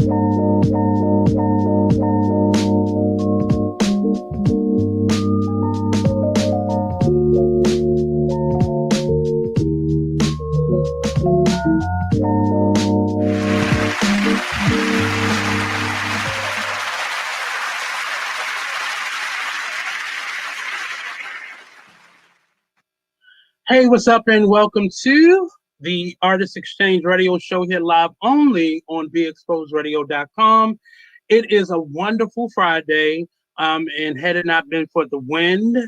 Hey, what's up, and welcome to the Artist Exchange Radio Show here live only on BeExposedRadio.com. It is a wonderful Friday, and had it not been for the wind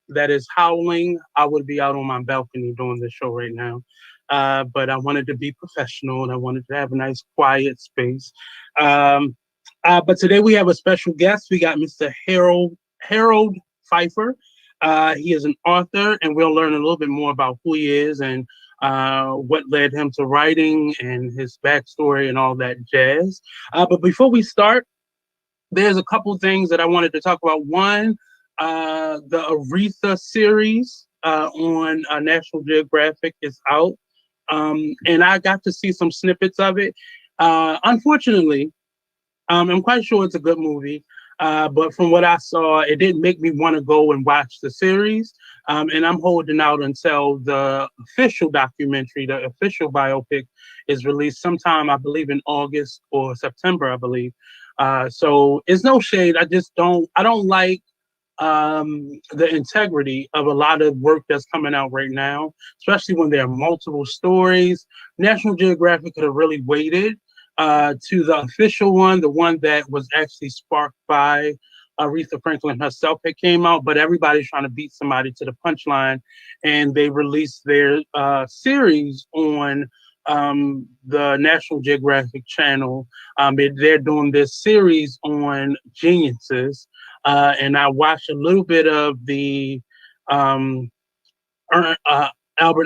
that is howling, I would be out on my balcony doing this show right now. But I wanted to be professional, and I wanted to have a nice, quiet space. But today we have a special guest. We got Mr. Harold Pfeiffer. He is an author, and we'll learn a little bit more about who he is and what led him to writing and his backstory and all that jazz. But before we start, there's a couple things that I wanted to talk about. One, the Aretha series on National Geographic is out, and I got to see some snippets of it. Unfortunately, I'm quite sure it's a good movie. But from what I saw, it didn't make me want to go and watch the series. And I'm holding out until the official documentary, the official biopic, is released sometime, I believe, in August or September, I believe. So it's no shade. I don't like the integrity of a lot of work that's coming out right now, especially when there are multiple stories. National Geographic could have really waited to the official one, the one that was actually sparked by Aretha Franklin herself, it came out, but everybody's trying to beat somebody to the punchline, and they released their series on the National Geographic channel. They're doing this series on geniuses, and I watched a little bit of the Albert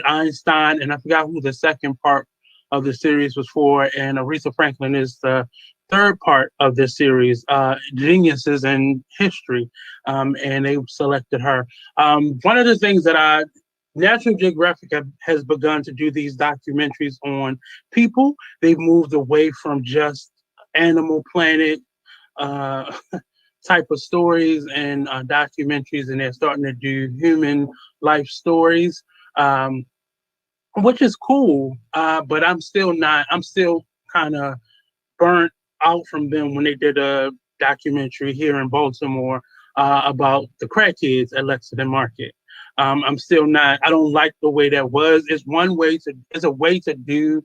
Einstein, and I forgot who the second part of the series was for, and Aretha Franklin is the third part of this series, Geniuses in History, and they selected her. One of the things that National Geographic has begun to do these documentaries on people. They've moved away from just Animal Planet type of stories and documentaries, and they're starting to do human life stories. Which is cool, but I'm still kind of burnt out from them when they did a documentary here in Baltimore about the crackheads at Lexington Market. I'm still not, I don't like the way that was. It's a way to do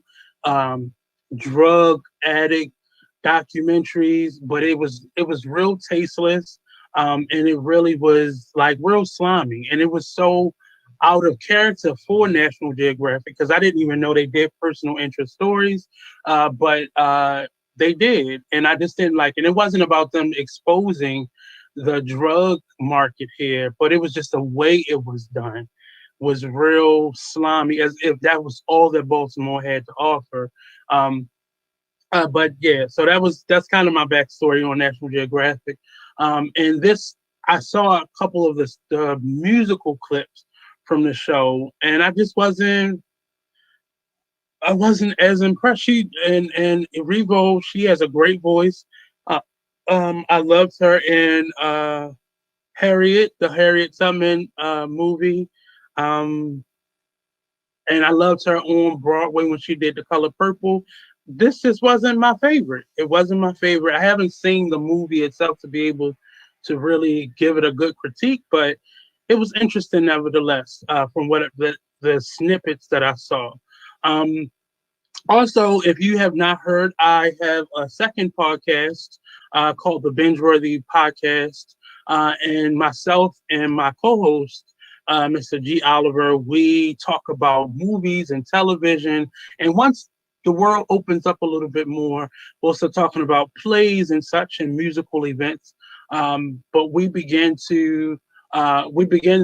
drug addict documentaries, but it was real tasteless, and it really was like real slimy, and it was so out of character for National Geographic, because I didn't even know they did personal interest stories, but they did, and I just didn't like it. It wasn't about them exposing the drug market here, but it was just the way it was done was real slimy, as if that was all that Baltimore had to offer. But yeah, so that's kind of my backstory on National Geographic. And this, I saw a couple of the musical clips from the show, and I wasn't as impressed. And Revo, she has a great voice. I loved her in Harriet, the Harriet Tubman movie. And I loved her on Broadway when she did The Color Purple. This just wasn't my favorite. It wasn't my favorite. I haven't seen the movie itself to be able to really give it a good critique, but it was interesting nevertheless, from what the snippets that I saw. Also, if you have not heard, I have a second podcast called the Binge Podcast, and myself and my co-host, Mr. G. Oliver, we talk about movies and television. And once the world opens up a little bit more, we'll start talking about plays and such and musical events. But we began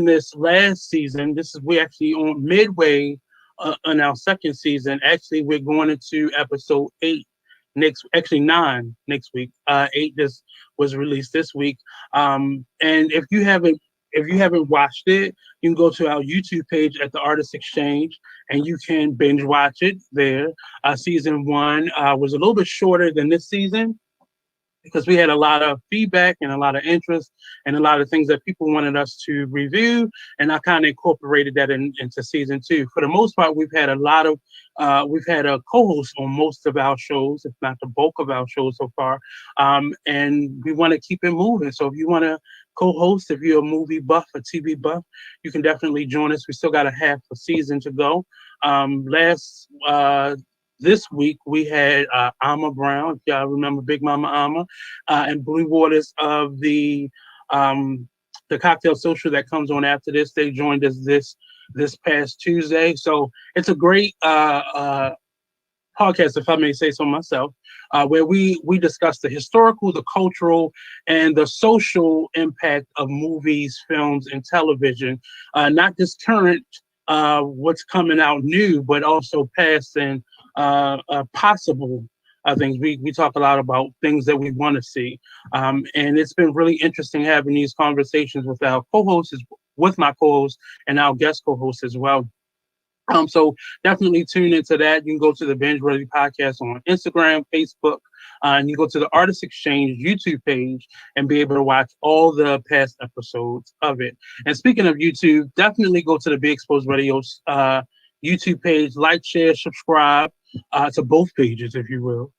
this last season. We actually on midway on our second season. Actually, we're going into episode 9 next week. 8 just was released this week. And if you haven't if you haven't watched it, you can go to our YouTube page at the Artist Exchange, and you can binge watch it there. Season one was a little bit shorter than this season, because we had a lot of feedback and a lot of interest and a lot of things that people wanted us to review. And I kind of incorporated that into season two. For the most part, we've had a co-host on most of our shows, if not the bulk of our shows so far. And we want to keep it moving. So if you want to co-host, if you're a movie buff, a TV buff, you can definitely join us. We still got a half a season to go. This week we had Alma Brown, if y'all remember Big Mama Alma, and Blue Waters of the cocktail social that comes on after this. They joined us this past Tuesday. So it's a great podcast, if I may say so myself, where we discuss the historical, the cultural, and the social impact of movies, films, and television. Not just current, what's coming out new, but also past and possible things. We talk a lot about things that we want to see, and it's been really interesting having these conversations with our co-hosts, with my co-hosts, and our guest co-hosts as well. So definitely tune into that. You can go to the Binge Ready Podcast on Instagram, Facebook, and you go to the Artist Exchange YouTube page and be able to watch all the past episodes of it. And speaking of YouTube, definitely go to the Be Exposed Radio's YouTube page, like, share, subscribe to both pages, if you will,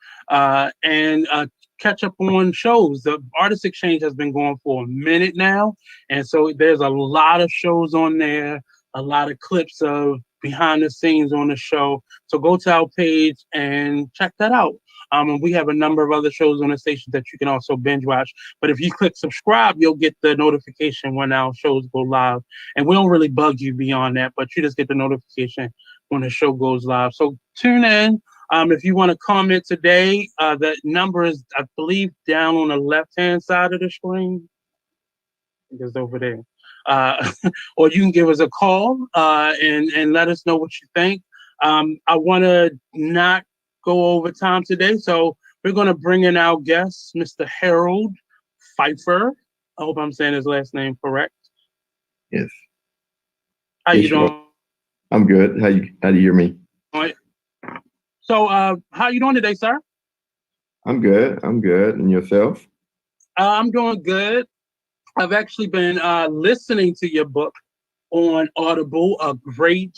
and catch up on shows. The Artist Exchange has been going for a minute now, and so there's a lot of shows on there, a lot of clips of behind the scenes on the show. So go to our page and check that out. And we have a number of other shows on the station that you can also binge watch. But if you click subscribe, you'll get the notification when our shows go live. And we don't really bug you beyond that, but you just get the notification when the show goes live. So tune in. If you want to comment today, the number is, I believe, down on the left-hand side of the screen. I think it's over there. Or you can give us a call and let us know what you think. I want to not go over time today, so we're going to bring in our guest, Mr. Harold Pfeiffer. I hope I'm saying his last name correct. Yes. How you doing? I'm good. How do you hear me? All right. So how you doing today, sir? I'm good. And yourself? I'm doing good. I've actually been listening to your book on Audible, a great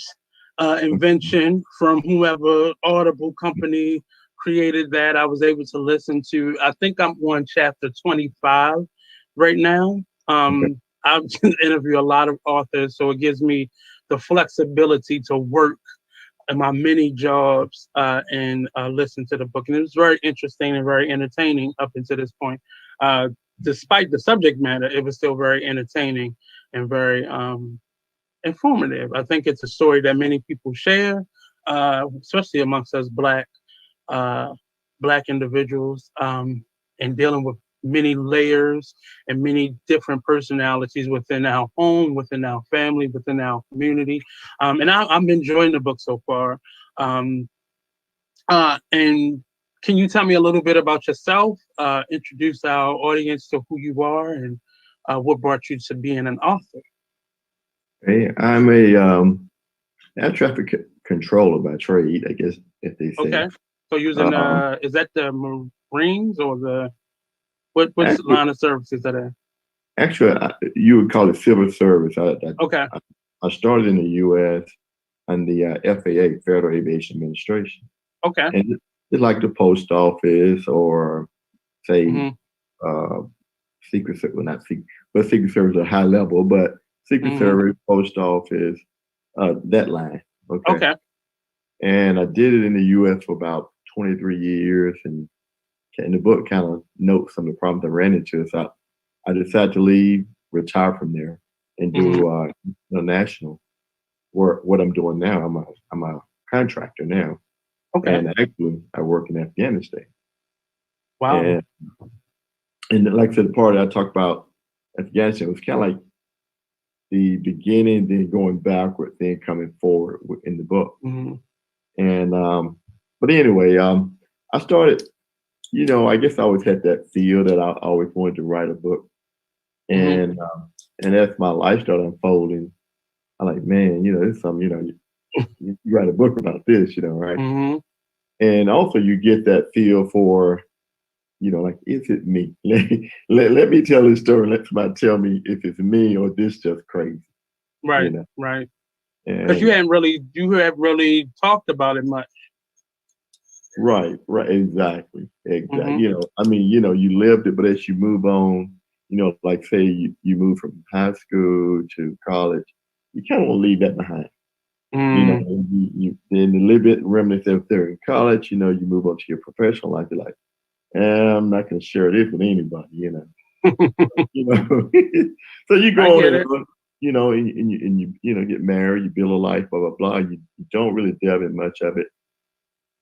invention from whoever Audible company created that. I was able to listen to, I think I'm on chapter 25 right now. I've interviewed a lot of authors, so it gives me the flexibility to work in my many jobs and listen to the book. And it was very interesting and very entertaining up until this point. Despite the subject matter, it was still very entertaining and very informative. I think it's a story that many people share, especially amongst us Black individuals, and dealing with many layers and many different personalities within our home, within our family, within our community. And I'm enjoying the book so far. And can you tell me a little bit about yourself? Introduce our audience to who you are and what brought you to being an author. Hey, I'm a air traffic controller by trade, I guess, if they say. Okay. So using is that the Marines or the what line of services are there? Actually, you would call it civil service. Okay. I started in the U.S. and the FAA, Federal Aviation Administration. Okay. And it's like the post office or say Secret Service, well, not secret, but Secret Service at a high level, but Secret Service, post office, that line. Okay. And I did it in the U.S. for about 23 years, and the book kind of notes some of the problems I ran into. So I decided to leave, retire from there, and do national work. What I'm doing now, I'm a contractor now. Okay. And actually, I work in Afghanistan. Wow. And like I said, the part I talked about Afghanistan was kind of like the beginning, then going backward, then coming forward in the book. And but anyway, I started. I guess I always had that feel that I always wanted to write a book, and And as my life started unfolding, I'm like, man, it's something, you write a book about this, right? Mm-hmm. And also you get that feel for, like, is it me? Let me tell this story. Let somebody tell me if it's me or this just crazy, Right, right. Because And you have really talked about it much. right, exactly. Mm-hmm. I mean, you lived it, but as you move on, like say you move from high school to college, you kind of want to leave that behind. Mm. You then a little bit remnants out there in college, you move on to your professional life. You're like, I'm not going to share this with anybody, you know. So you I go on get it. and you get married, you build a life, blah blah blah. You don't really delve in much of it.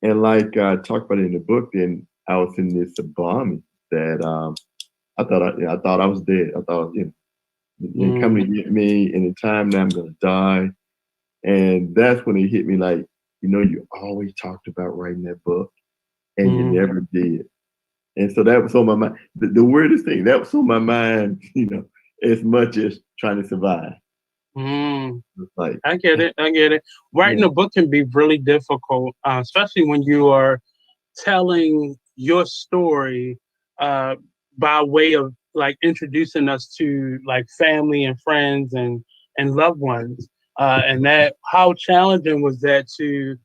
And like I talked about it in the book, then I was in this bombing that I thought I was dead. I thought you're Mm. coming to get me in the time that I'm going to die. And that's when it hit me like, you always talked about writing that book and you Mm. never did. And so that was on my mind. The weirdest thing, that was on my mind, as much as trying to survive. Mm. It's like, I get it. I get it. Writing yeah, a book can be really difficult, especially when you are telling your story uh, by way of like introducing us to like family and friends and loved ones. And that how challenging was that to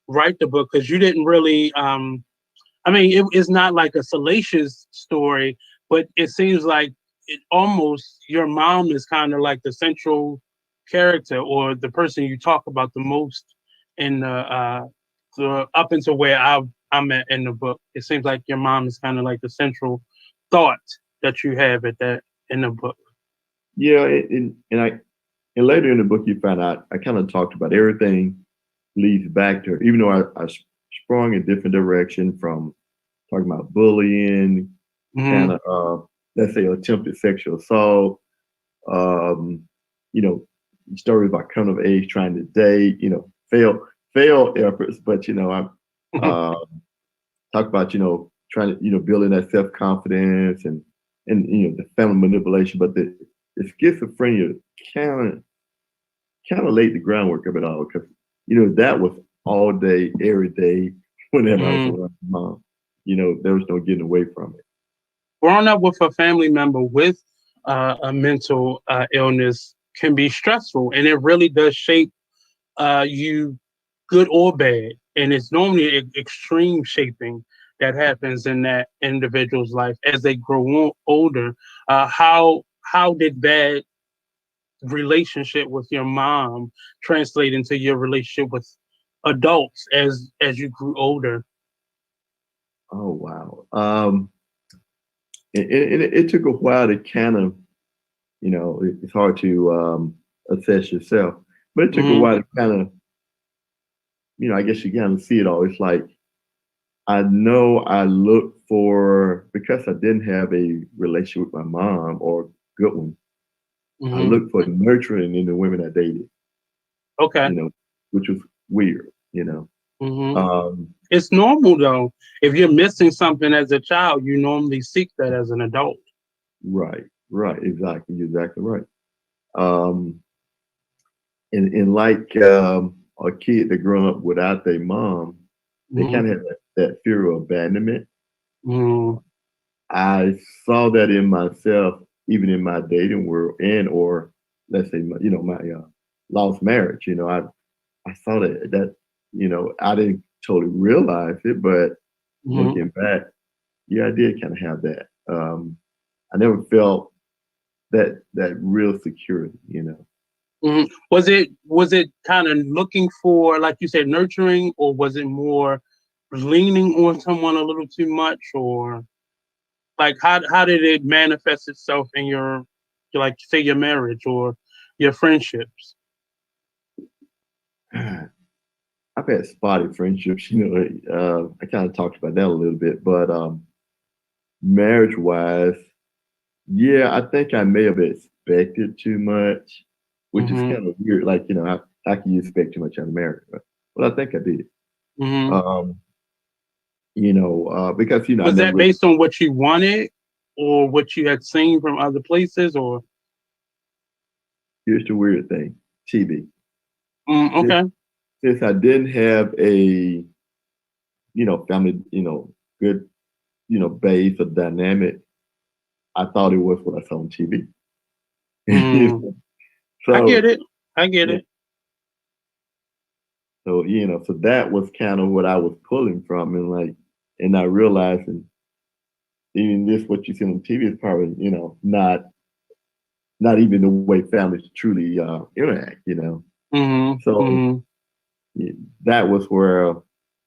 write the book because you didn't really I mean, it's not like a salacious story, but it seems like it almost your mom is kind of like the central character or the person you talk about the most in the up until where I'm at in the book. It seems like your mom is kind of like the central thought that you have at that in the book. yeah. And later in the book, you find out I kind of talked about everything leads back to her, even though I sprung in different direction from talking about bullying, kind Mm-hmm. of, let's say, attempted sexual assault, um, you know, stories about coming of age, trying to date, failed efforts, but I uh, talk about trying to building that self confidence and the family manipulation, but the schizophrenia kind of kind of laid the groundwork of it all because that was all day, every day, whenever I was Mm. around my mom. There was no getting away from it. Growing up with a family member with a mental illness can be stressful, and it really does shape you good or bad. And it's normally extreme shaping that happens in that individual's life as they grow older. How did that relationship with your mom translate into your relationship with adults as you grew older? Oh wow. It took a while to kind of, it's hard to assess yourself, but it took a Mm-hmm. while to kind of, I guess you kind of see it all. It's like I know I look for because I didn't have a relationship with my mom or good one. I Mm-hmm. look for nurturing in the women I dated, Okay. you know, which was weird, Mm-hmm. Um, It's normal though. If you're missing something as a child, you normally seek that as an adult. right, exactly, you're exactly right. Um, and like a kid that grew up without their mom, they Mm-hmm. kind of have that fear of abandonment. Mm-hmm. I saw that in myself, even in my dating world, and or let's say, my lost marriage. I saw that I didn't totally realize it, but Mm-hmm. looking back, yeah, I did kind of have that. I never felt that real security. Mm-hmm. Was it kind of looking for, like you said, nurturing, or was it more leaning on someone a little too much, or like how did it manifest itself in your like say your marriage or your friendships? I've had spotty friendships. I kind of talked about that a little bit, but marriage wise, yeah, I think I may have expected too much, which is Mm-hmm. kind of weird. Like, how can you expect too much out of marriage? But I think I did. Mm-hmm. Um, because I Was never that really, based on what you wanted or what you had seen from other places, or? here's the weird thing: TV. Okay. Since I didn't have a, family, good, base or dynamic, I thought it was what I saw on TV. Mm. I get So it. I get yeah, it. so that was kind of what I was pulling from, and not realizing even this what you see on TV is probably, not even the way families truly interact. Mm-hmm. So Mm-hmm. yeah, that was where,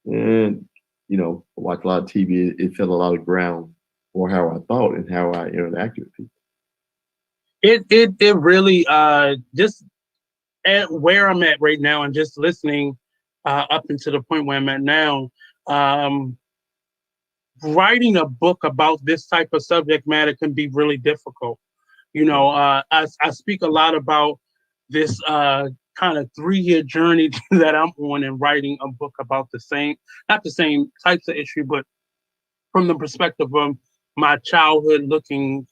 and I watched a lot of TV. It set a lot of ground for how I thought and how I interacted with people. It really just at where I'm at right now and just listening up until the point where I'm at now. Um, Writing a book about this type of subject matter can be really difficult. I speak a lot about this kind of 3 year journey that I'm on in writing a book about the same, not the same types of issue, but from the perspective of my childhood, looking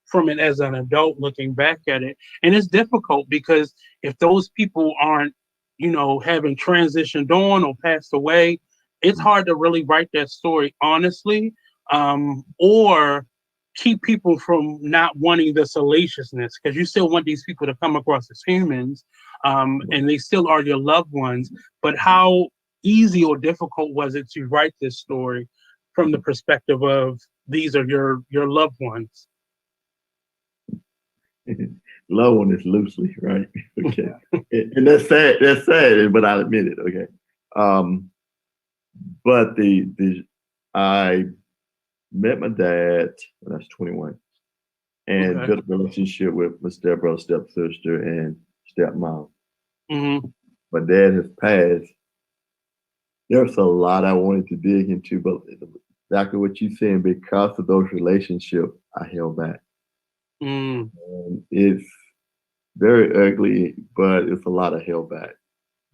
from it as an adult, looking back at it. And it's difficult because if those people aren't, having transitioned on or passed away, it's hard to really write that story honestly, or keep people from not wanting the salaciousness, because you still want these people to come across as humans, and they still are your loved ones. But how easy or difficult was it to write this story from the perspective of these are your loved ones? Low one is loosely, right? Okay. And that's sad. That's sad, but I'll admit it. Okay. Um, but the I met my dad when I was 21 and Okay. built a relationship with my stepbrother, stepsister, and stepmom. Hmm. My dad has passed. There's a lot I wanted to dig into, but exactly what you're saying, because of those relationships, I held back. Mm. And it's very ugly, but it's a lot of held back.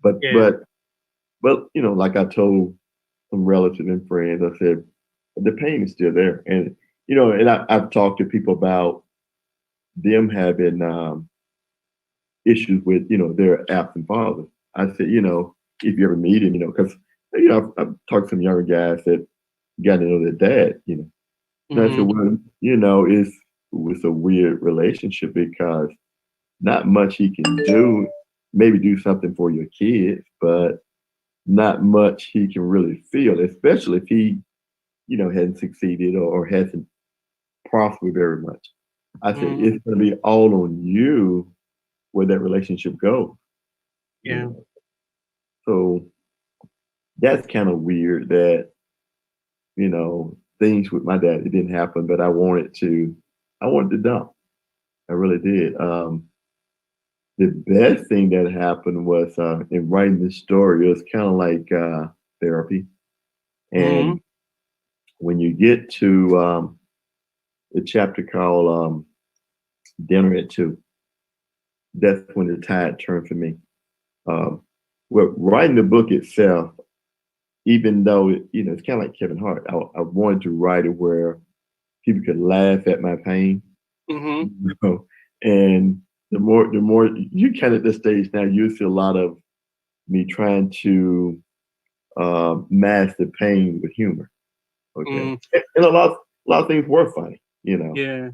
But Yeah. but but like I told some relatives and friends, I said the pain is still there, and I've talked to people about them having issues with their absent fathers. I said, if you ever meet him, because I've talked to some younger guys that got to know their dad, and I said, Hmm. well, it's a weird relationship because not much he can do. Maybe do something for your kids, but not much he can really feel, especially if he, hadn't succeeded or hasn't prospered very much. I said Hmm. it's going to be all on you where that relationship goes. You Yeah. know, so that's kind of weird that things with my dad, it didn't happen, but I wanted to dump. I really did. The best thing that happened was in writing this story. It was kind of like therapy, Hmm. and when you get to the chapter called "Dinner at 2," that's when the tide turned for me. Um, well, writing the book itself, even though it's kind of like Kevin Hart, I wanted to write it where people could laugh at my pain. Hmm. you know, and the more you kind of at this stage now, you see a lot of me trying to mask the pain with humor. Okay, Mm. and a lot of things were funny. Yeah.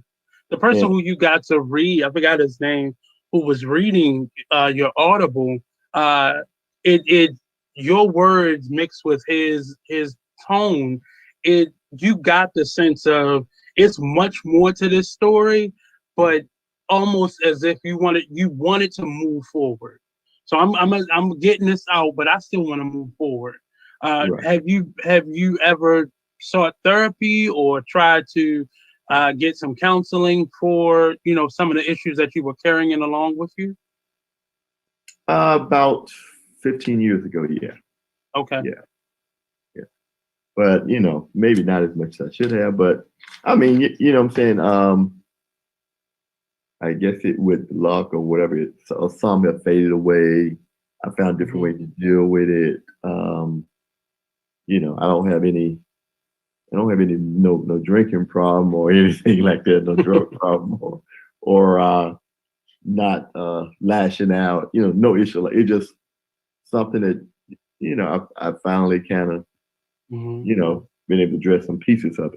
The person And who you got to read, I forgot his name, who was reading your Audible, uh, it your words mixed with his tone, it you got the sense of it's much more to this story, but almost as if you wanted to move forward. So I'm getting this out, but I still want to move forward. right. Have you ever sought therapy or tried to get some counseling for some of the issues that you were carrying along with you? About 15 years ago, yeah, Okay. yeah, yeah. But maybe not as much as I should have. But I mean, you know what I'm saying. I guess it with luck or whatever. Some have faded away. I found different Hmm. ways to deal with it. I don't have any. I don't have any no drinking problem or anything like that. No drug problem or not lashing out, no issue. Like, it just something that, I finally kind of, been able to address some pieces of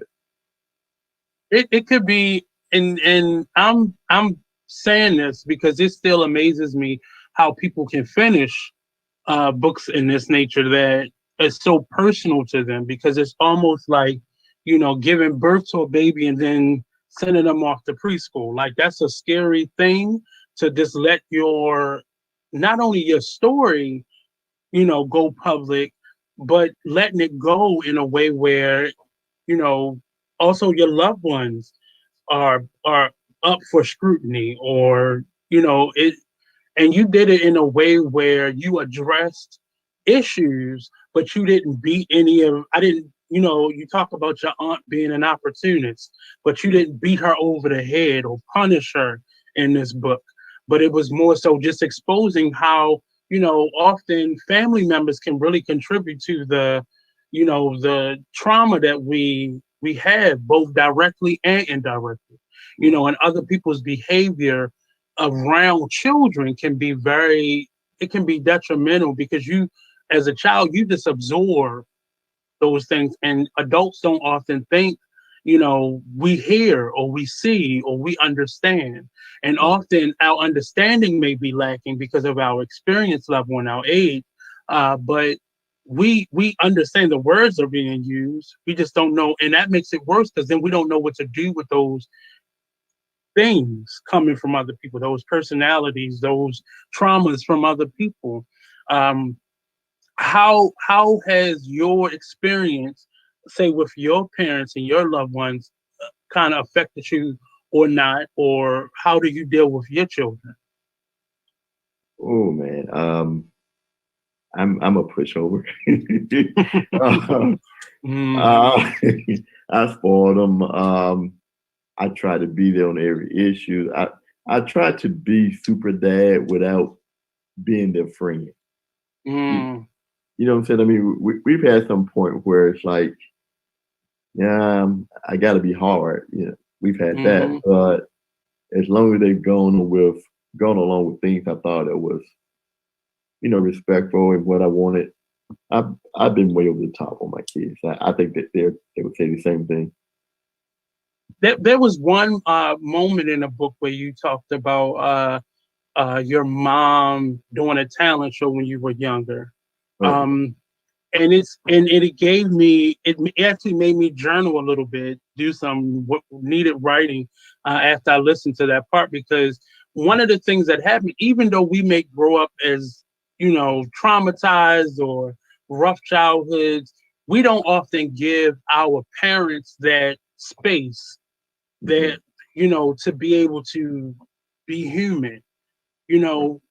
it. It could be, and I'm saying this because it still amazes me how people can finish books in this nature that is so personal to them, because it's almost like, giving birth to a baby and then sending them off to preschool. Like, that's a scary thing, to just let not only your story, go public, but letting it go in a way where, you know, also your loved ones are up for scrutiny, or, it, and you did it in a way where you addressed issues, but you didn't beat any of. I didn't. You talk about your aunt being an opportunist, but you didn't beat her over the head or punish her in this book. But it was more so just exposing how, often family members can really contribute to the trauma that we have, both directly and indirectly. And other people's behavior around children can be it can be detrimental, because you, as a child, you just absorb those things, and adults don't often think, we hear or we see or we understand. And often our understanding may be lacking because of our experience level and our age, but we understand the words are being used, we just don't know, and that makes it worse, because then we don't know what to do with those things coming from other people, those personalities, those traumas from other people. Um, how has your experience, say, with your parents and your loved ones, kind of affected you, or not, or how do you deal with your children? Oh man, I'm a pushover. uh, Mm, uh, I spoiled them. I try to be there on every issue. I try to be super dad without being their friend. You, mm, you know what I'm saying? I mean, we've had some point where it's like, yeah, I got to be hard. We've had that, mm-hmm. but as long as they've gone along with things I thought it was, respectful and what I wanted, I've been way over the top on my kids. I think that they would say the same thing. There was one moment in the book where you talked about your mom doing a talent show when you were younger. Oh, Um, and it gave me, it actually made me journal a little bit, do some needed writing after I listened to that part, because one of the things that happened, even though we may grow up as, traumatized or rough childhoods, we don't often give our parents that space, mhm. that, to be able to be human. you know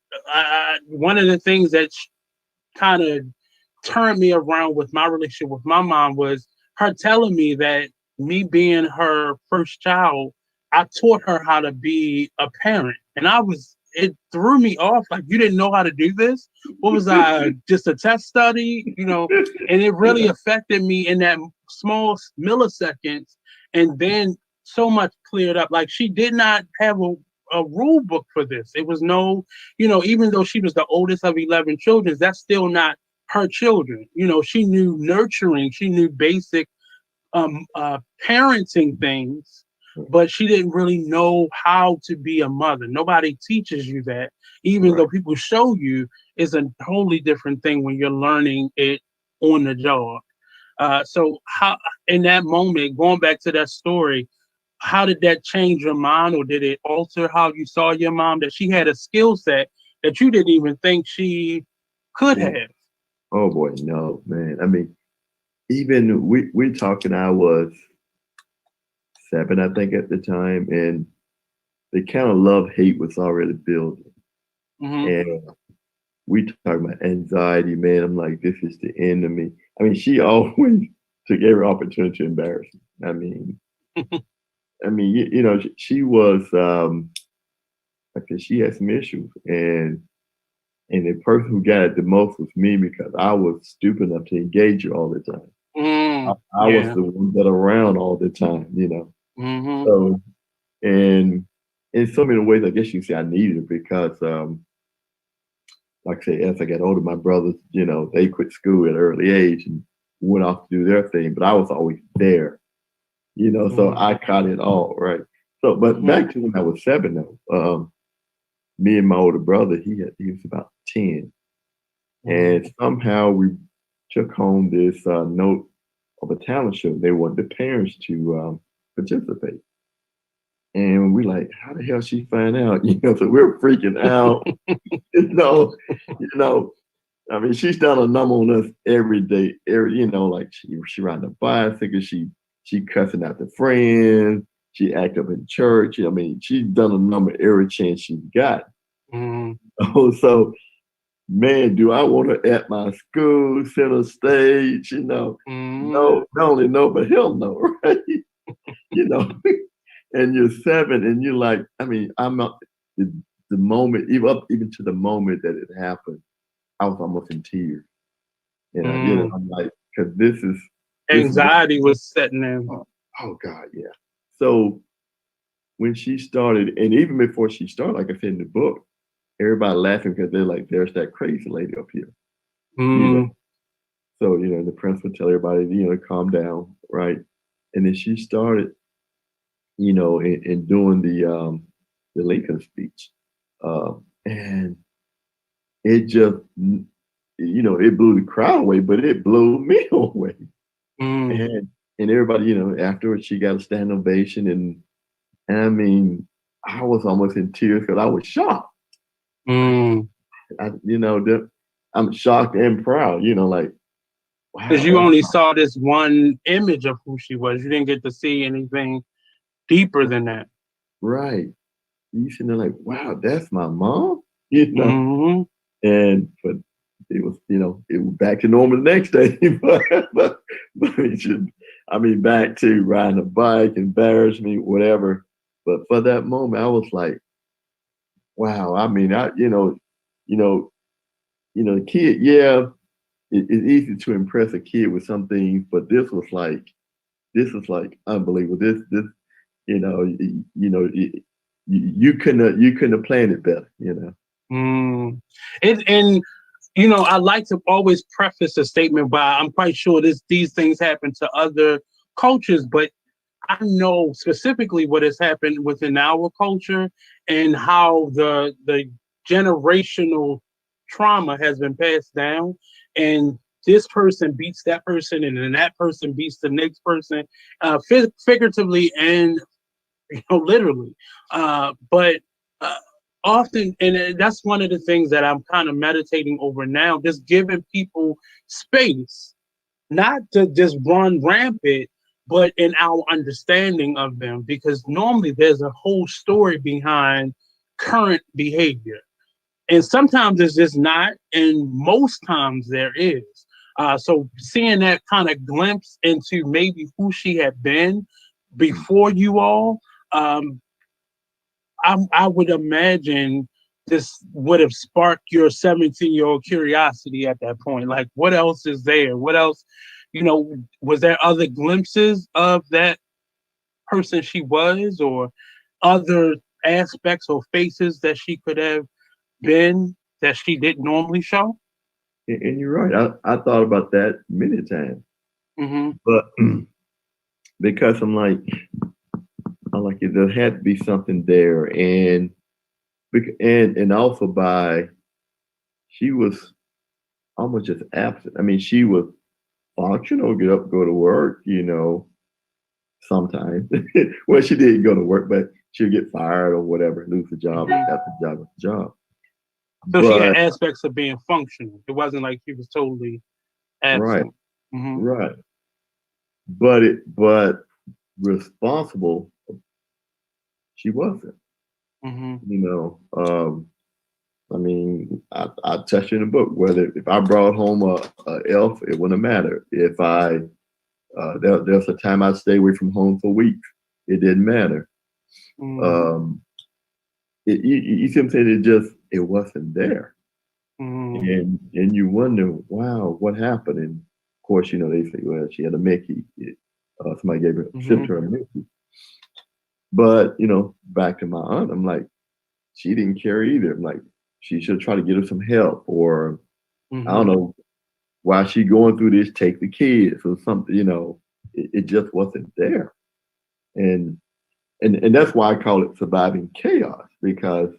One of the things that kind of turned me around with my relationship with my mom was her telling me that, me being her first child, I taught her how to be a parent. And it threw me off. Like, you didn't know how to do this? What was I, just a test study? And it really affected me in that small milliseconds. And then so much cleared up. Like, she did not have a rule book for this. It was no, even though she was the oldest of 11 children, that's still not her children. She knew nurturing, she knew basic parenting things, but she didn't really know how to be a mother. Nobody teaches you that, even Right. though people show you. It's a totally different thing when you're learning it on the job. So how, in that moment, going back to that story, how did that change your mind, or did it alter how you saw your mom, that she had a skill set that you didn't even think she could Mm. have? Oh boy, no, man. I mean, even we talking. I was 7, I think, at the time, and the kind of love hate was already building. Hmm. And we talking about anxiety, man. I'm like, this is the end of me. I mean, she always took every opportunity to embarrass me. She was like I said, she had some issues, and the person who got it the most was me, because I was stupid enough to engage her all the time. I was Yeah. the one that around all the time. Hmm. So, and in so many ways, I guess you can say I needed it because, like I say, as I got older, my brothers, they quit school at an early age and went off to do their thing, but I was always there, so I caught it all, right? So, but back to when I was 7, though, me and my older brother, he was about 10, and somehow we took home this note of a talent show. They wanted the parents to participate. And we like, how the hell she find out? So we're freaking out. you know, you know. I mean, she's done a number on us every day. Like she riding a bicycle, she cussing out the friends, she act up in church. I mean, she's done a number every chance she's got. So man, do I want her at my school, center stage? No, not only no, but hell no, right? And you're 7, and you're like, I mean, I'm not the moment, even to the moment that it happened, I was almost in tears. I'm like, because this anxiety was setting in. Oh God, yeah. So when she started, and even before she started, like I said in the book, everybody laughing because they're like, there's that crazy lady up here. So the principal tell everybody, calm down, right? And then she started, in doing the Lincoln speech, and it just, it blew the crowd away, but it blew me away. And everybody, afterwards, she got a standing ovation, and I mean, I was almost in tears because I was shocked. I'm shocked and proud. Like, wow. Because you only saw this one image of who she was. You didn't get to see anything deeper than that. Right. You sitting there like, wow, that's my mom. And but it was, it was back to normal the next day. but back to riding a bike, embarrass me, whatever. But for that moment, I was like, wow. I mean, the kid, yeah, it's easy to impress a kid with some things, but this was like unbelievable. You couldn't have planned it better, And I like to always preface a statement by, I'm quite sure these things happen to other cultures, but I know specifically what has happened within our culture and how the generational trauma has been passed down, and this person beats that person, and then that person beats the next person, figuratively and literally. But often, and that's one of the things that I'm kind of meditating over now, just giving people space, not to just run rampant, but in our understanding of them, because normally there's a whole story behind current behavior. And sometimes it's just not, and most times there is. So seeing that kind of glimpse into maybe who she had been before you all, I would imagine this would have sparked your 17-year-old curiosity at that point. Like, what else is there? What else, was there other glimpses of that person she was, or other aspects or faces that she could have been that she didn't normally show? And you're right. I thought about that many times. But because I'm like, there had to be something there, and also she was almost just absent. I mean, she was functional, get up, go to work, sometimes. Well, she didn't go to work, but she'll get fired or whatever, lose the job, and got the job. So she had aspects of being functional. It wasn't like she was totally absent. Right. But responsible, she wasn't. I mean, I touched in the book whether if I brought home a elf, it wouldn't matter. If I there's a time I'd stay away from home for weeks, it didn't matter. You see what I'm saying? It wasn't there. And you wonder, wow, what happened? And of course, they say, well, she had a Mickey. Somebody gave her shipped her a Mickey. But back to my aunt. I'm like, she didn't care either. I'm like, she should try to get her some help, or I don't know why she going through this. Take the kids or something. It just wasn't there, and and that's why I call it surviving chaos, because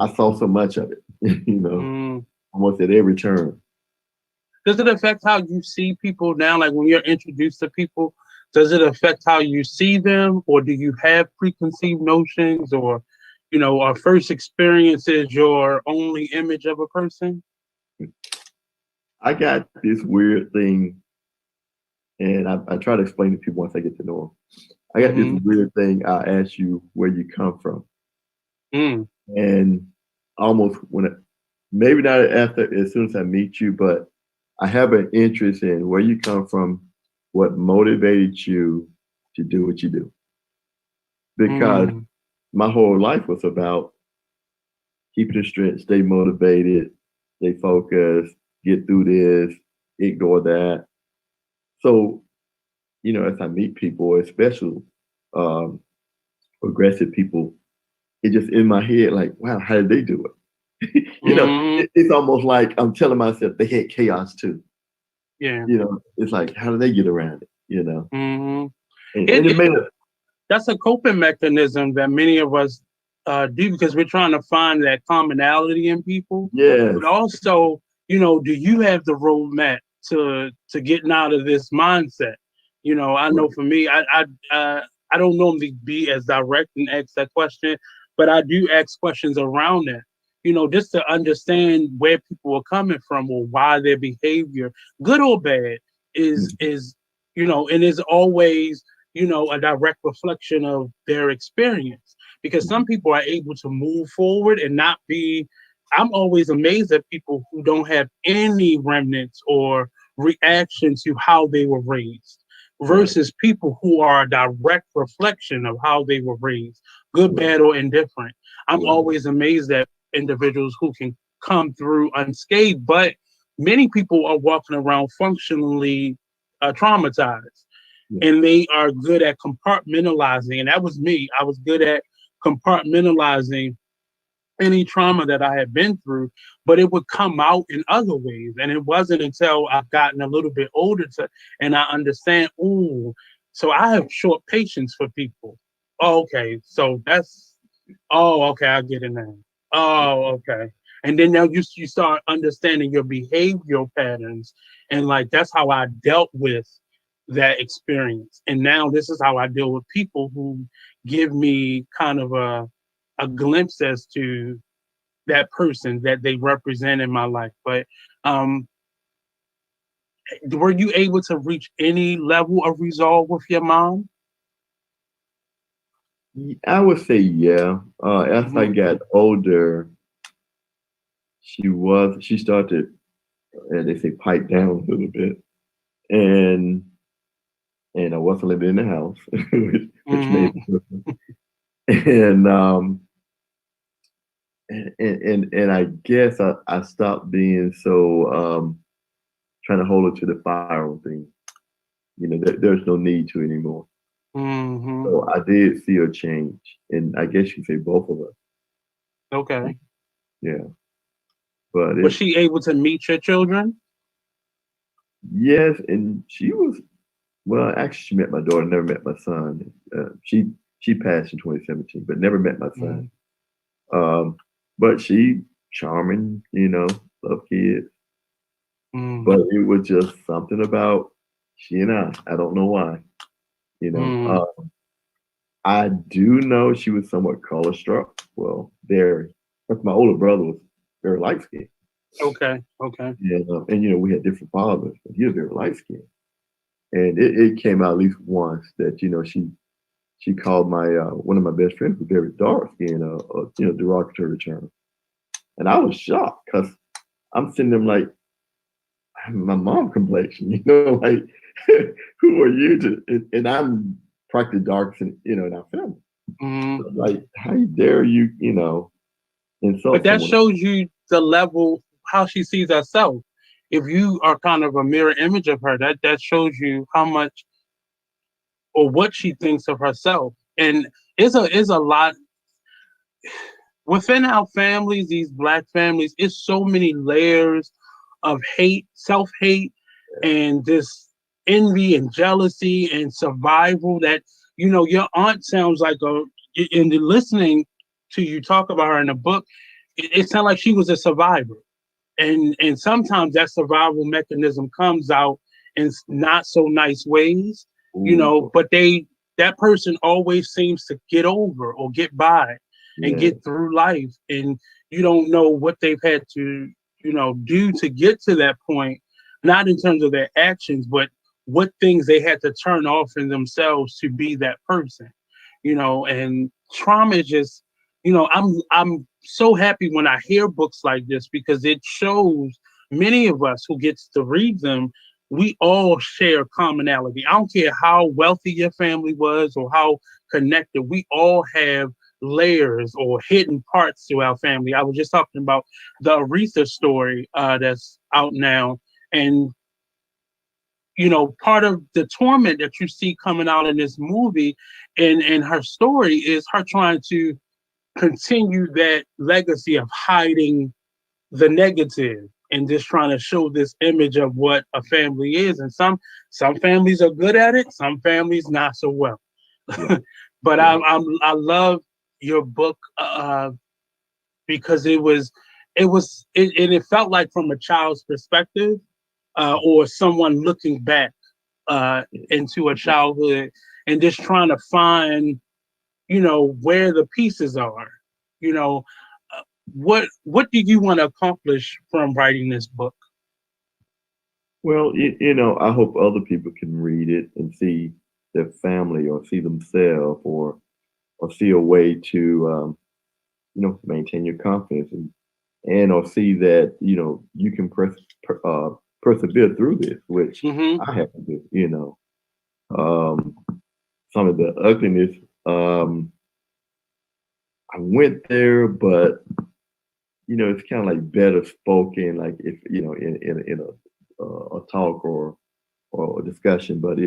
I saw so much of it. Mm. Almost at every turn. Does it affect how you see people now? Like when you're introduced to people, does it affect how you see them, or do you have preconceived notions, or our first experience is your only image of a person? I got this weird thing, and I try to explain to people once I get to know them. I got this Mm-hmm. weird thing. I ask you where you come from, Mm. and almost maybe not after as soon as I meet you, but I have an interest in where you come from, what motivated you to do what you do, because Mm. my whole life was about keeping the strength, stay motivated, stay focused, get through this, ignore that. So, as I meet people, especially um, progressive people, it just in my head, like, wow, how did they do it? Mm. It's almost like I'm telling myself they had chaos too. Yeah. It's like, how do they get around it? Mm-hmm. And it made That's a coping mechanism that many of us do because we're trying to find that commonality in people. yes, But also, do you have the roadmap to getting out of this mindset? I know right, for me, I don't normally be as direct and ask that question, but I do ask questions around that. Just to understand where people are coming from or why their behavior, good or bad, is and is always a direct reflection of their experience. Because some people are able to move forward and not be. I'm always amazed at people who don't have any remnants or reaction to how they were raised right, versus people who are a direct reflection of how they were raised, good, right, bad, or indifferent. I'm right, always amazed at individuals who can come through unscathed, but many people are walking around functionally traumatized yeah, and they are good at compartmentalizing. And that was me. I was good at compartmentalizing any trauma that I had been through, but it would come out in other ways. And it wasn't until I've gotten a little bit older and I understand, ooh, so I have short patience for people. Oh, okay. Okay, I get it now. Oh, okay. And then now you start understanding your behavioral patterns. And like, that's how I dealt with that experience. And now this is how I deal with people who give me kind of a glimpse as to that person that they represent in my life. But um, were you able to reach any level of resolve with your mom? I would say yeah. As I Mm-hmm. got older, she started, and they say pipe down a little bit, and I wasn't living in the house, which made Mm-hmm. a difference. And and I guess I stopped being so trying to hold her to the fire on things. There's no need to anymore. Mm-hmm. So I did see a change, and I guess you say both of us. Okay. Yeah, but Was it's she able to meet your children? yes, and she was well. Actually, she met my daughter, never met my son. She passed in 2017, but never met my son. Mm-hmm. Um, but she charming, love kids. But it was just something about she and I. I don't know why. You know, Mm-hmm. uh, I do know she was somewhat color struck. Well, very. But my older brother was very light skinned. Okay. Okay. And we had different fathers, but he was very light skinned. And it came out at least once that she called my one of my best friends was very dark skinned, derogatory term, and I was shocked because I'm sitting there like my mom complexion, like who are you to? And I'm practically dark, in our family. Mm-hmm. So like, how dare you, But insult that someone? shows you the level how she sees herself. If you are kind of a mirror image of her, that shows you how much or what she thinks of herself. And is a lot within our families, these Black families. It's so many layers of hate, self-hate, and this envy and jealousy and survival that, your aunt sounds like in the listening to you talk about her in the book, it sounds like she was a survivor. And sometimes that survival mechanism comes out in not so nice ways, but that person always seems to get over or get by and get through life. And you don't know what they've had to, do to get to that point, not in terms of their actions, but what things they had to turn off in themselves to be that person, and trauma is just, I'm so happy when I hear books like this because it shows many of us who gets to read them, we all share commonality. I don't care how wealthy your family was or how connected, we all have layers or hidden parts to our family. I was just talking about the Aretha story that's out now. And, part of the torment that you see coming out in this movie and her story is her trying to continue that legacy of hiding the negative and just trying to show this image of what a family is. And some families are good at it, some families not so well. But I love your book because it felt like from a child's perspective or someone looking back into a childhood and just trying to find where the pieces are. you know what did you want to accomplish from writing this book? Well, I hope other people can read it and see their family or see themselves or see a way to maintain your confidence and or see that you can persevere through this, which I have to do. Some of the ugliness. I went there, but it's kind of like better spoken, like if in a talk or a discussion. But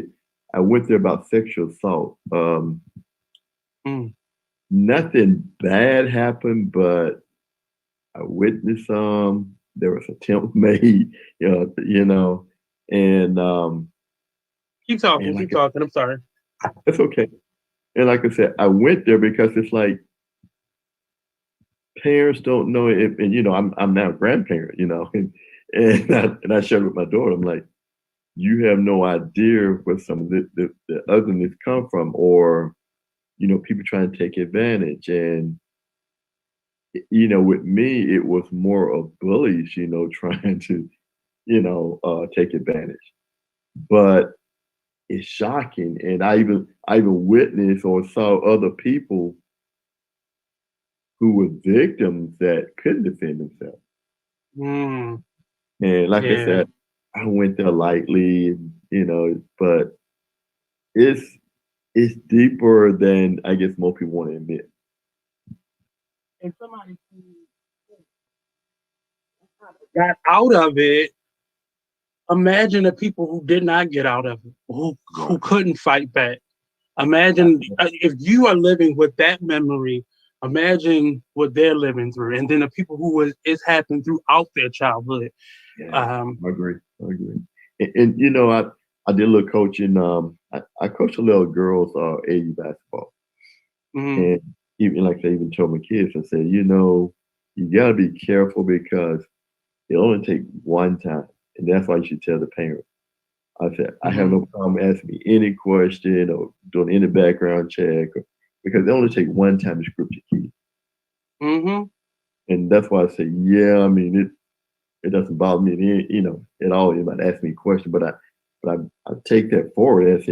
I went there about sexual assault. Nothing bad happened, but I witnessed some. There was attempts made, and Keep talking, keep talking. I'm sorry. It's okay. And like I said, I went there because it's like parents don't know if, and I'm now a grandparent, and I shared with my daughter. I'm like, you have no idea where some of the ugliness come from, or people trying to take advantage. And with me, it was more of bullies, trying to take advantage. But it's shocking, and I even witnessed or saw other people who were victims that couldn't defend themselves. And like I said, I went there lightly, but it's deeper than I guess most people want to admit. And somebody who got out of it, imagine the people who did not get out of it, who couldn't fight back. Imagine if you are living with that memory, imagine what they're living through. And then the people who it's happened throughout their childhood. I agree. And I did a little coaching. I coached a little girls AU basketball. And even like I even told my kids, I said, you gotta be careful because it only take one time. And that's why you should tell the parent. I said, I have no problem asking me any question or doing any background check because it only take one time to script your kid. And that's why I say, I mean, it doesn't bother me, at all. You might ask me a question, but I take that forward as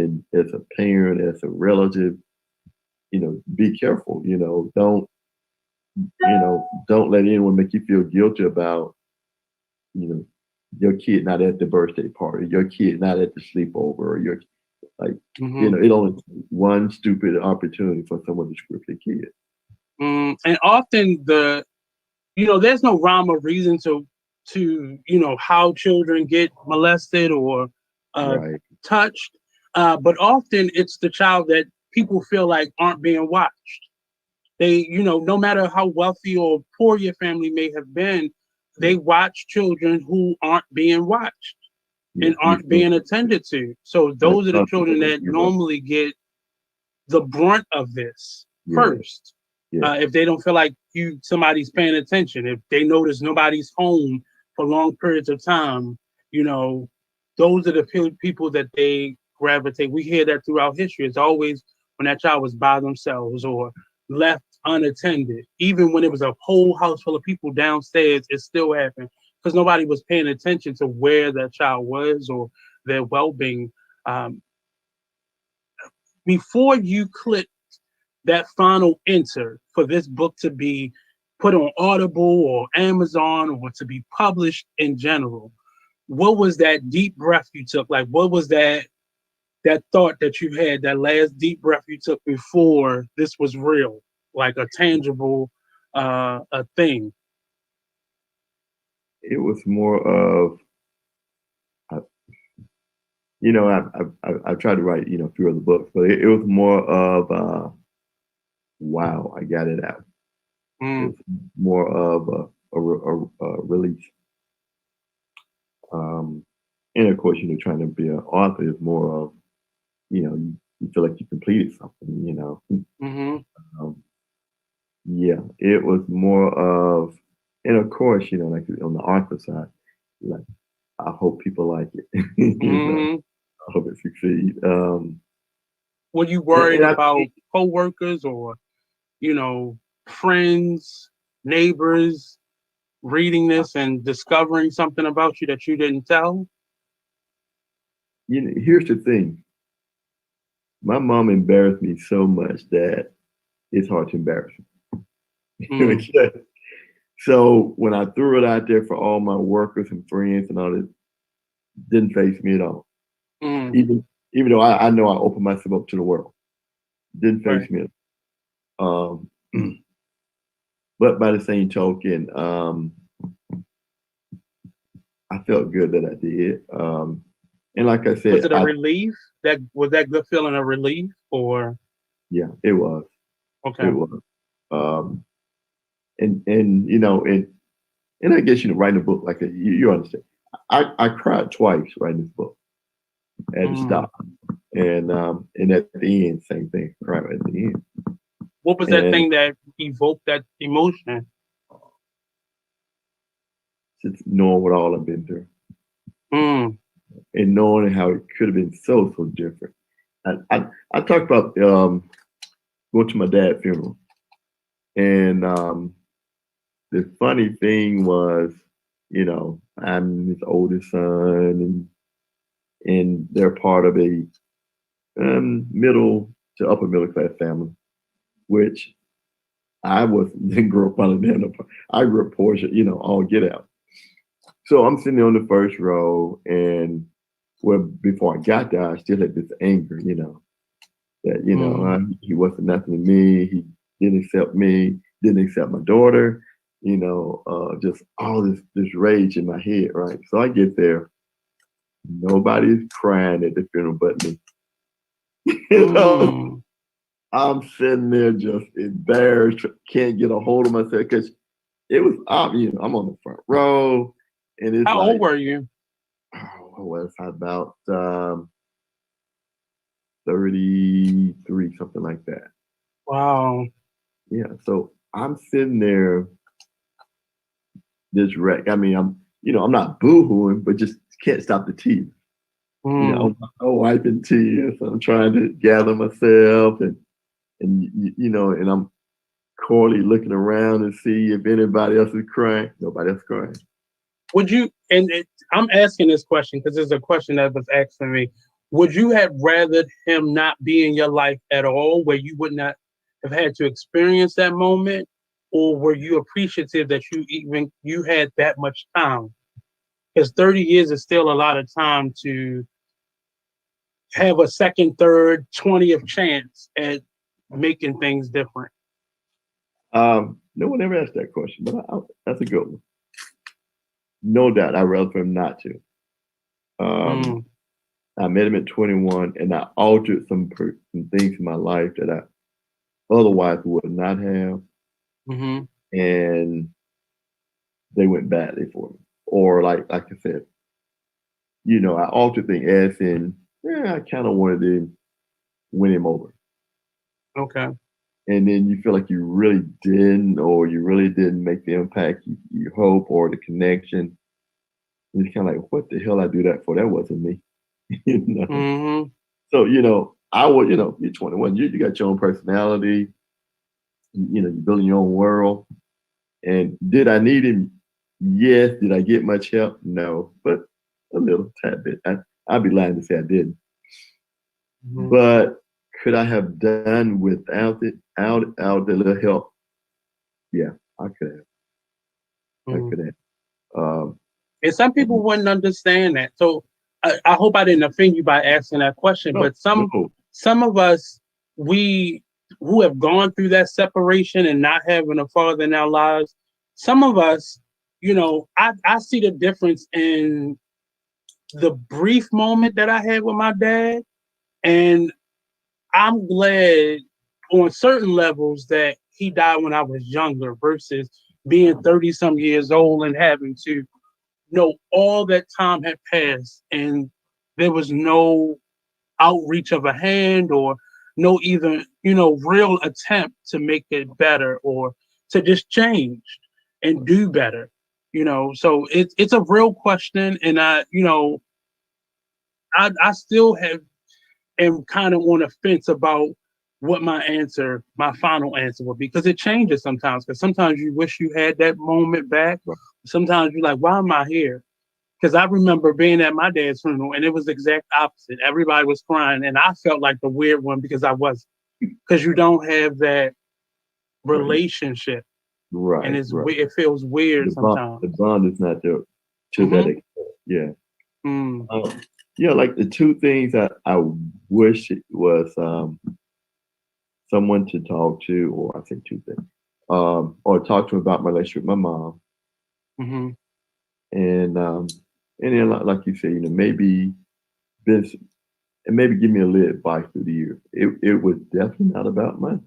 a parent, as a relative. Be careful. Don't let anyone make you feel guilty about your kid not at the birthday party, your kid not at the sleepover, or your it only takes one stupid opportunity for someone to script your kid. And often there's no rhyme or reason to how children get molested or touched, but often it's the child that people feel like aren't being watched. They, no matter how wealthy or poor your family may have been, they watch children who aren't being watched and aren't being attended to. So those are the children that normally get the brunt of this first. If they don't feel like somebody's paying attention, if they notice nobody's home for long periods of time, those are the people that they gravitate. We hear that throughout history. It's always when that child was by themselves or left unattended. Even when it was a whole house full of people downstairs, it still happened because nobody was paying attention to where that child was or their well-being. Before you click that final enter for this book to be put on Audible or Amazon or to be published in general, what was that deep breath you took? Like, what was that thought that you had, that last deep breath you took before this was real, like a tangible a thing? It was more of, I tried to write, a few other books, but it was more of, wow, I got it out. It was more of a release. And of course, trying to be an author is more of, you feel like you completed something, it was more of, and of course, like on the author side, like, I hope people like it. I hope it succeeds. Were you worried about co-workers or, friends, neighbors reading this and discovering something about you that you didn't tell? Here's the thing. My mom embarrassed me so much that it's hard to embarrass me. So when I threw it out there for all my workers and friends and all this, didn't face me at all. Even though I know I opened myself up to the world, didn't face me at all. But by the same token, I felt good that I did. And like I said, was it a relief? Was that good feeling a relief or? Yeah, it was. Okay. It was. And I guess writing a book like that, you understand. I cried twice writing this book. I had to stop, and at the end, same thing. Cried at the end. What was that thing that evoked that emotion? Just knowing what all I've been through, and knowing how it could have been so different. I talked about going to my dad's funeral, and the funny thing was, I'm his oldest son, and they're part of a middle to upper middle class family, which I didn't grow up on it. I grew up poor, all get out. So I'm sitting on the first row, and before I got there, I still had this anger, that he wasn't nothing to me. He didn't accept me, didn't accept my daughter. Just all this rage in my head, right? So I get there, nobody's crying at the funeral but me. I'm sitting there just embarrassed, can't get a hold of myself because it was obvious. I'm on the front row, and it's how old were you? I was about 33, something like that. Wow. Yeah. So I'm sitting there, this wreck. I mean, I'm not boo-hooing, but just can't stop the tears. I'm wiping tears. I'm trying to gather myself, and I'm coyly looking around and see if anybody else is crying. Nobody else crying. Would you? I'm asking this question because it's a question that was asked to me. Would you have rather him not be in your life at all, where you would not have had to experience that moment, or were you appreciative that you had that much time? Because 30 years is still a lot of time to have a second, third, 20th chance at making things different. No one ever asked that question, but that's a good one. No doubt, I'd rather for him not to. I met him at 21, and I altered some things in my life that I otherwise would not have, and they went badly for me. Or like I said, I altered things as in, I kind of wanted to win him over. Okay. And then you feel like you really didn't, or you really didn't make the impact you hope, or the connection. And it's kind of like, what the hell I do that for? That wasn't me. you know. So I would, you're 21. You got your own personality. You're building your own world. And did I need him? Yes. Did I get much help? No, but a little tad bit. I'd be lying to say I didn't. But could I have done without it? Out the little help? Yeah, I could have. I could have. And some people wouldn't understand that. So I hope I didn't offend you by asking that question. But some of us, we who have gone through that separation and not having a father in our lives, some of us, I see the difference in the brief moment that I had with my dad. And I'm glad on certain levels that he died when I was younger versus being 30 some years old and having to know all that time had passed and there was no outreach of a hand or no even, real attempt to make it better or to just change and do better. So it's a real question. And I still am kind of on the fence about what my final answer would be, because it changes sometimes. Because sometimes you wish you had that moment back. Sometimes you're like, why am I here? Because I remember being at my dad's funeral and it was the exact opposite. Everybody was crying and I felt like the weird one because I wasn't. Because you don't have that relationship. Right. And it feels weird sometimes. The bond is not there to that extent. Yeah. Like the two things that I wish it was someone to talk to, or I think two things, or talk to about my relationship with my mom. And then like you said, maybe this, and maybe give me a little advice through the years. It was definitely not about money.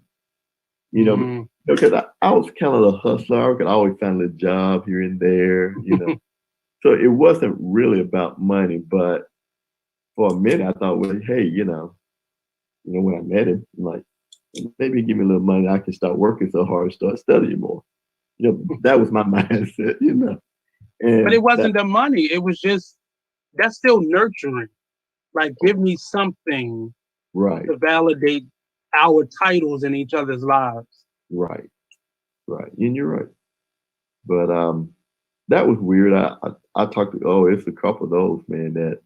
Because I was kind of a hustler. I could always find a job here and there, So it wasn't really about money, but for a minute I thought, well, hey, when I met him, I'm like, maybe give me a little money, I can start working so hard, start studying more. That was my mindset, But it wasn't the money. It was just, that's still nurturing. Like, give me something to validate our titles in each other's lives. Right. And you're right. But that was weird. I talked to, it's a couple of those, man, that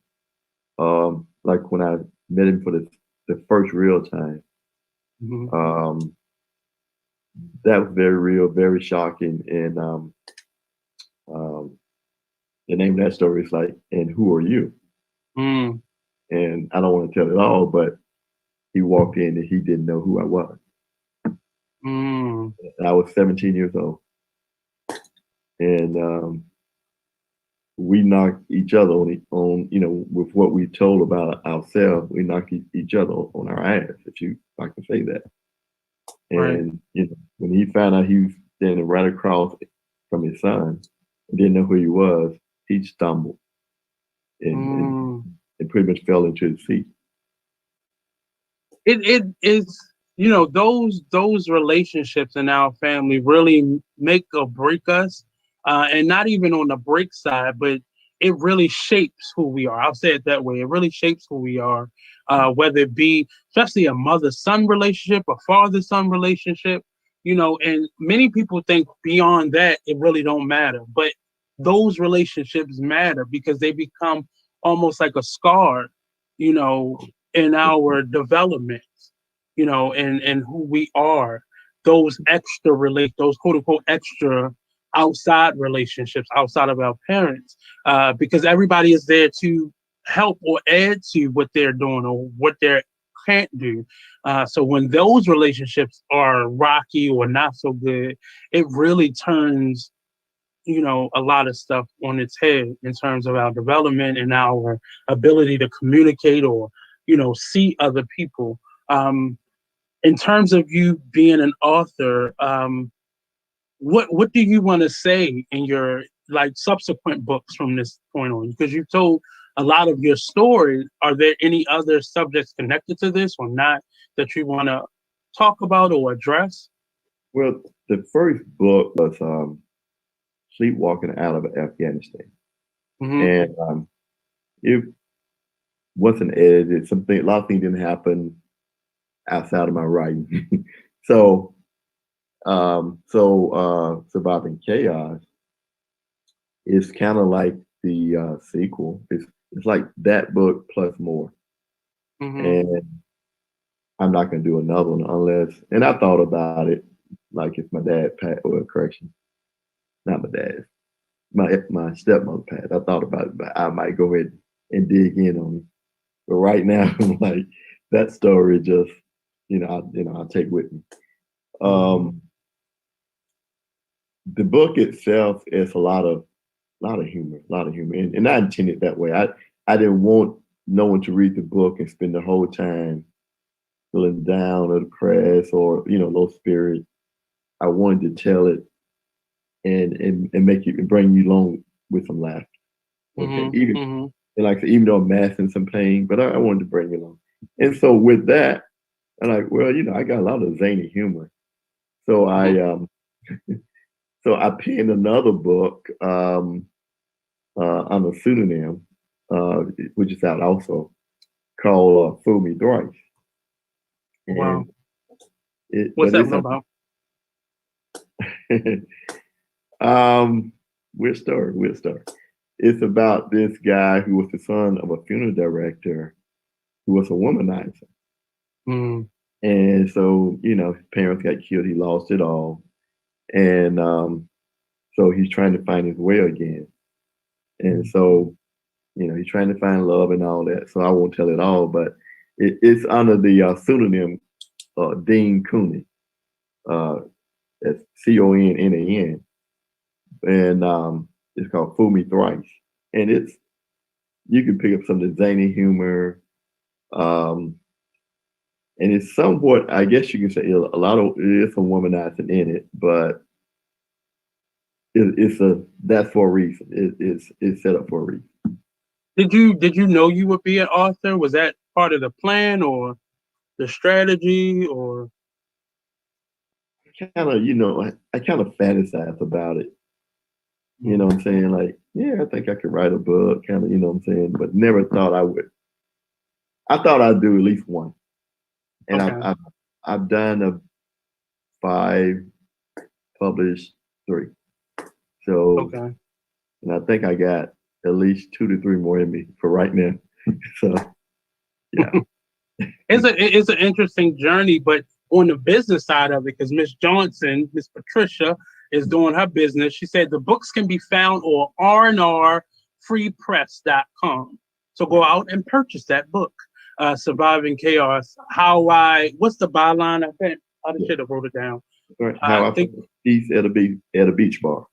like when I met him for the first real time, that was very real, very shocking. And the name of that story is like, and who are you? And I don't want to tell it all, but he walked in and he didn't know who I was. And I was 17 years old. And we knocked each other on with what we told about ourselves, we knocked each other on our ass, if I can say that. And when he found out he was standing right across from his son and didn't know who he was, he stumbled and pretty much fell into his feet. It is, those relationships in our family really make or break us. And not even on the break side, but it really shapes who we are. I'll say it that way. It really shapes who we are, whether it be especially a mother-son relationship, a father-son relationship, and many people think beyond that, it really don't matter. But those relationships matter because they become almost like a scar, in our development, and who we are. Those those quote unquote extra outside relationships outside of our parents, because everybody is there to help or add to what they're doing or what they can't do. So when those relationships are rocky or not so good, it really turns, a lot of stuff on its head in terms of our development and our ability to communicate or, see other people. In terms of you being an author, what do you want to say in your like subsequent books from this point on? Because you told a lot of your story. Are there any other subjects connected to this or not that you want to talk about or address? Well, the first book was Sleepwalking Out of Afghanistan. Mm-hmm. And it wasn't edited. A lot of things didn't happen outside of my writing. so, Surviving Chaos is kind of like the sequel. It's like that book plus more. Mm-hmm. And I'm not going to do another one unless, and I thought about it, like if my dad passed, or correction, not my dad, my stepmother passed. I thought about it, but I might go ahead and dig in on it. But right now, like that story just, I'll take with me. The book itself is a lot of humor, and I intended that way. I didn't want no one to read the book and spend the whole time feeling down or depressed or low spirit. I wanted to tell it and make you and bring you along with some laughter. Okay, and like I said, even though I'm masking some pain, but I wanted to bring you along. And so with that, I'm like, well, I got a lot of zany humor. So I penned another book on a pseudonym, which is out also, called "Fool Me Thrice." Wow. And what's that one about? Weird story. It's about this guy who was the son of a funeral director who was a womanizer. And so, his parents got killed. He lost it all. And so he's trying to find his way again. And so, he's trying to find love and all that. So I won't tell it all, but it's under the pseudonym Dean Cooney. That's Connan. And it's called Fool Me Thrice. And you can pick up some of the zany humor. And it's somewhat, I guess you can say, it is some womanizing in it, but that's for a reason. It's set up for a reason. Did you know you would be an author? Was that part of the plan or the strategy or? Kind of, I kind of fantasize about it. You know what I'm saying? Like, yeah, I think I could write a book, kind of, you know what I'm saying? But never thought I would. I thought I'd do at least one. And okay. I've done 5, published 3. So, okay. And I think I got at least 2 to 3 more in me for right now. So, yeah. It's an interesting journey, but on the business side of it, because Miss Patricia, is doing her business. She said the books can be found on rnrfreepress.com. So go out and purchase that book, Surviving Chaos. What's the byline? I should have wrote it down. Right. How I think peace at a beach bar.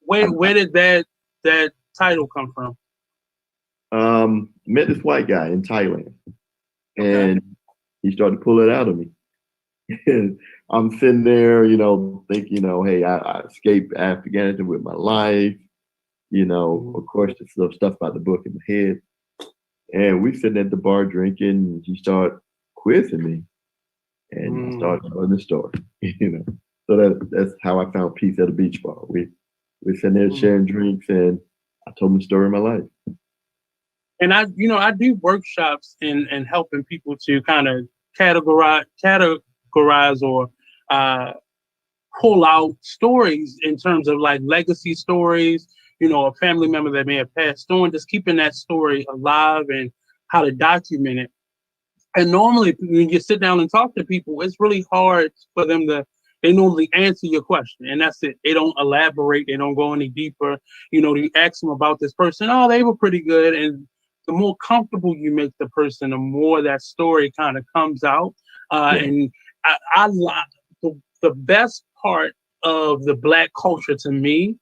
Where did that title come from? Met this white guy in Thailand, and he started to pull it out of me. And I'm sitting there, thinking, hey, I escaped Afghanistan with my life. Of course, there's stuff about the book in my head. And we sitting at the bar drinking, and he started quizzing me, and I started telling the story. So that's how I found peace at a beach bar. We're sitting there sharing drinks, and I told him the story of my life. And I do workshops and helping people to kind of categorize or pull out stories in terms of like legacy stories, a family member that may have passed on, just keeping that story alive and how to document it. And normally when you sit down and talk to people, it's really hard for them they normally answer your question and that's it. They don't elaborate. They don't go any deeper. You ask them about this person. Oh, they were pretty good. And the more comfortable you make the person, the more that story kind of comes out. And I the best part of the Black culture to me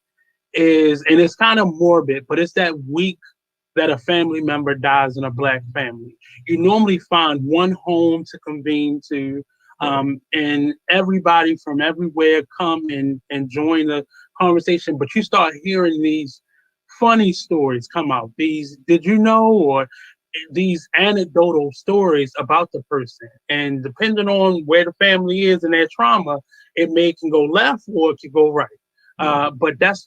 and it's kind of morbid, but it's that week that a family member dies in a Black family. You normally find one home to convene to, and everybody from everywhere come and join the conversation. But you start hearing these funny stories come out. These, did you know, or these anecdotal stories about the person. And depending on where the family is and their trauma, it may can go left or it can go right. But that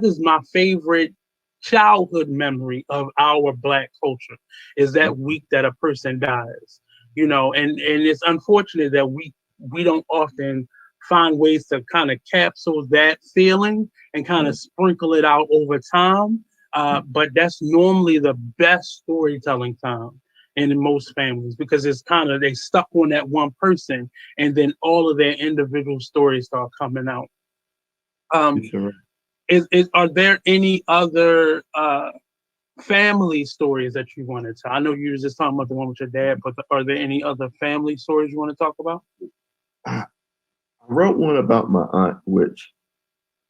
is my favorite childhood memory of our Black culture, is that week that a person dies. And it's unfortunate that we don't often find ways to kind of capsule that feeling and kind of sprinkle it out over time. But that's normally the best storytelling time in most families, because it's kind of they stuck on that one person, and then all of their individual stories start coming out. Sure. Are there any other family stories that you want to tell? I know you were just talking about the one with your dad, but are there any other family stories you want to talk about? I wrote one about my aunt, which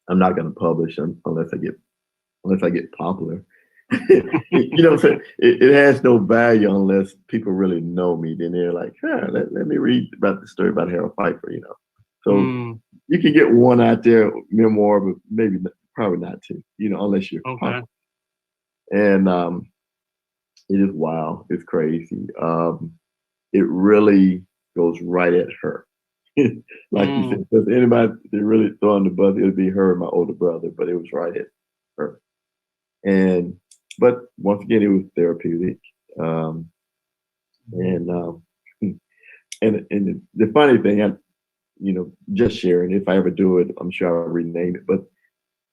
I'm not going to publish unless I get popular. So it has no value unless people really know me. Then they're like, let me read about the story about Harold Pfeiffer. So you can get one out there, memoir, but probably not two. Unless you're popular. And it is wild. It's crazy. It really goes right at her. Like you said, if anybody they really throw on the bus, it would be her and my older brother, but it was right at her. But once again, it was therapeutic. And the funny thing, just sharing, if I ever do it, I'm sure I'll rename it. But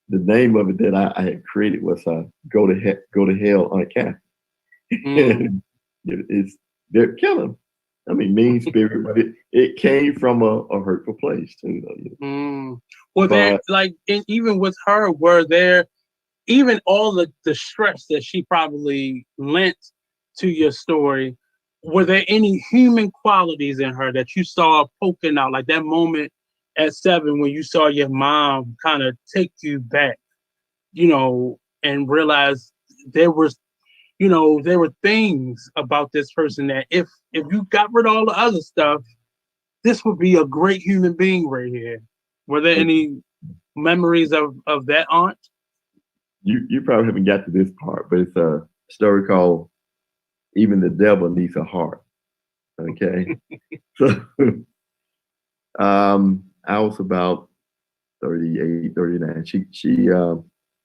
the name of it that I had created was "Go to Hell on a Cat." They're killing. I mean, mean spirit, but it came from a hurtful place too. Well, there, like, even with her, were there even all the stress that she probably lent to your story? Were there any human qualities in her that you saw poking out, like that moment at 7 when you saw your mom kind of take you back, and realize there was, there were things about this person that if you got rid of all the other stuff, this would be a great human being right here. Were there any memories of that aunt? You probably haven't got to this part, but it's a story called "Even the Devil Needs a Heart." Okay, so I was about 38, 39. She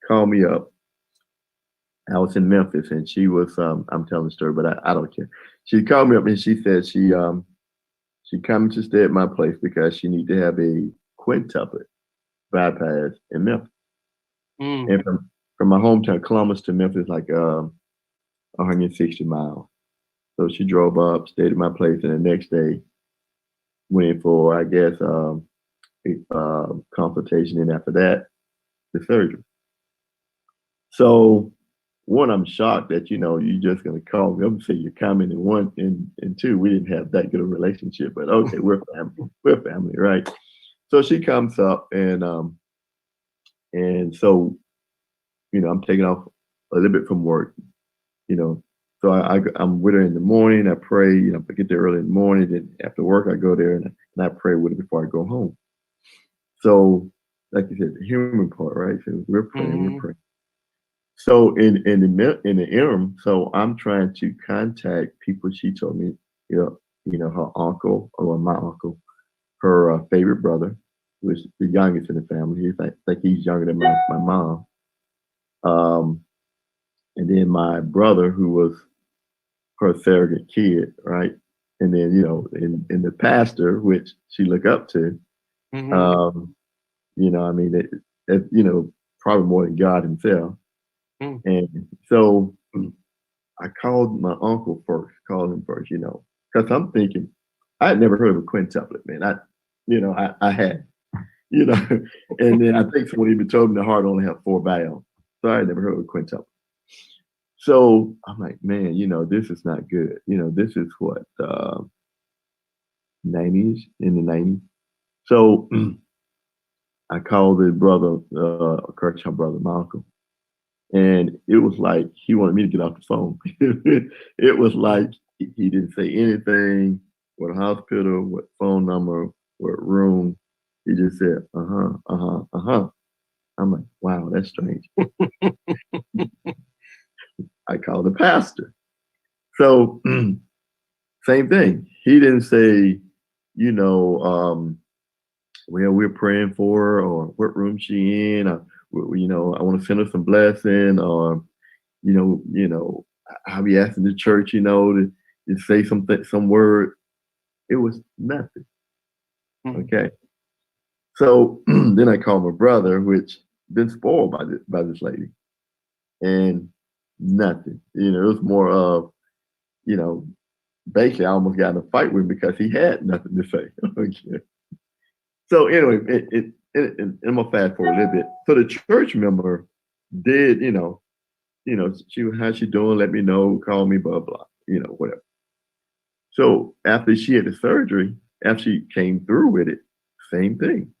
called me up. I was in Memphis, and she was I'm telling the story, but I don't care. She called me up and she said she coming to stay at my place because she need to have a quintuplet bypass in Memphis. And from my hometown Columbus to Memphis, like 160 miles. So she drove up, stayed at my place, and the next day went for, I guess, a consultation, and after that, the surgery. So one, I'm shocked that you're just gonna call me up and say you're coming, and one, and two, we didn't have that good a relationship, but okay, we're family, right? So she comes up, and so I'm taking off a little bit from work, So I'm with her in the morning. I pray. I get there early in the morning. Then after work, I go there and I pray with her before I go home. So, like you said, the human part, right? So we're praying. So in the interim, so I'm trying to contact people. She told me, her uncle, or my uncle, her favorite brother, who is the youngest in the family. He's like he's younger than my mom. And then my brother, who was her surrogate kid, right? And then, in the pastor, which she looked up to, I mean, probably more than God himself. And so I called my uncle first, because I'm thinking, I had never heard of a quintuplet, man. I had, and then I think someone even told me the heart only have 4 valves. So I had never heard of a quintuplet. So I'm like, man, this is not good. This is what, 90s, in the 90s. So I called his brother, Kirk's brother Malcolm, and it was like he wanted me to get off the phone. It was like he didn't say anything, what hospital, what phone number, what room. He just said, uh-huh, uh-huh, uh-huh. I'm like, wow, that's strange. I called the pastor. So same thing. He didn't say, you know, well, we're praying for her, or what room she in, or you know, I want to send her some blessing, or I'll be asking the church, to say something, some word. It was nothing. Okay. So then I called my brother, which been spoiled by this lady, and nothing. It was more of, you know, basically I almost got in a fight with him because he had nothing to say. Okay. So anyway, I'm gonna fast forward a little bit. So the church member did, how's she doing? Let me know, call me, blah blah, whatever. So after she had the surgery, after she came through with it, same thing.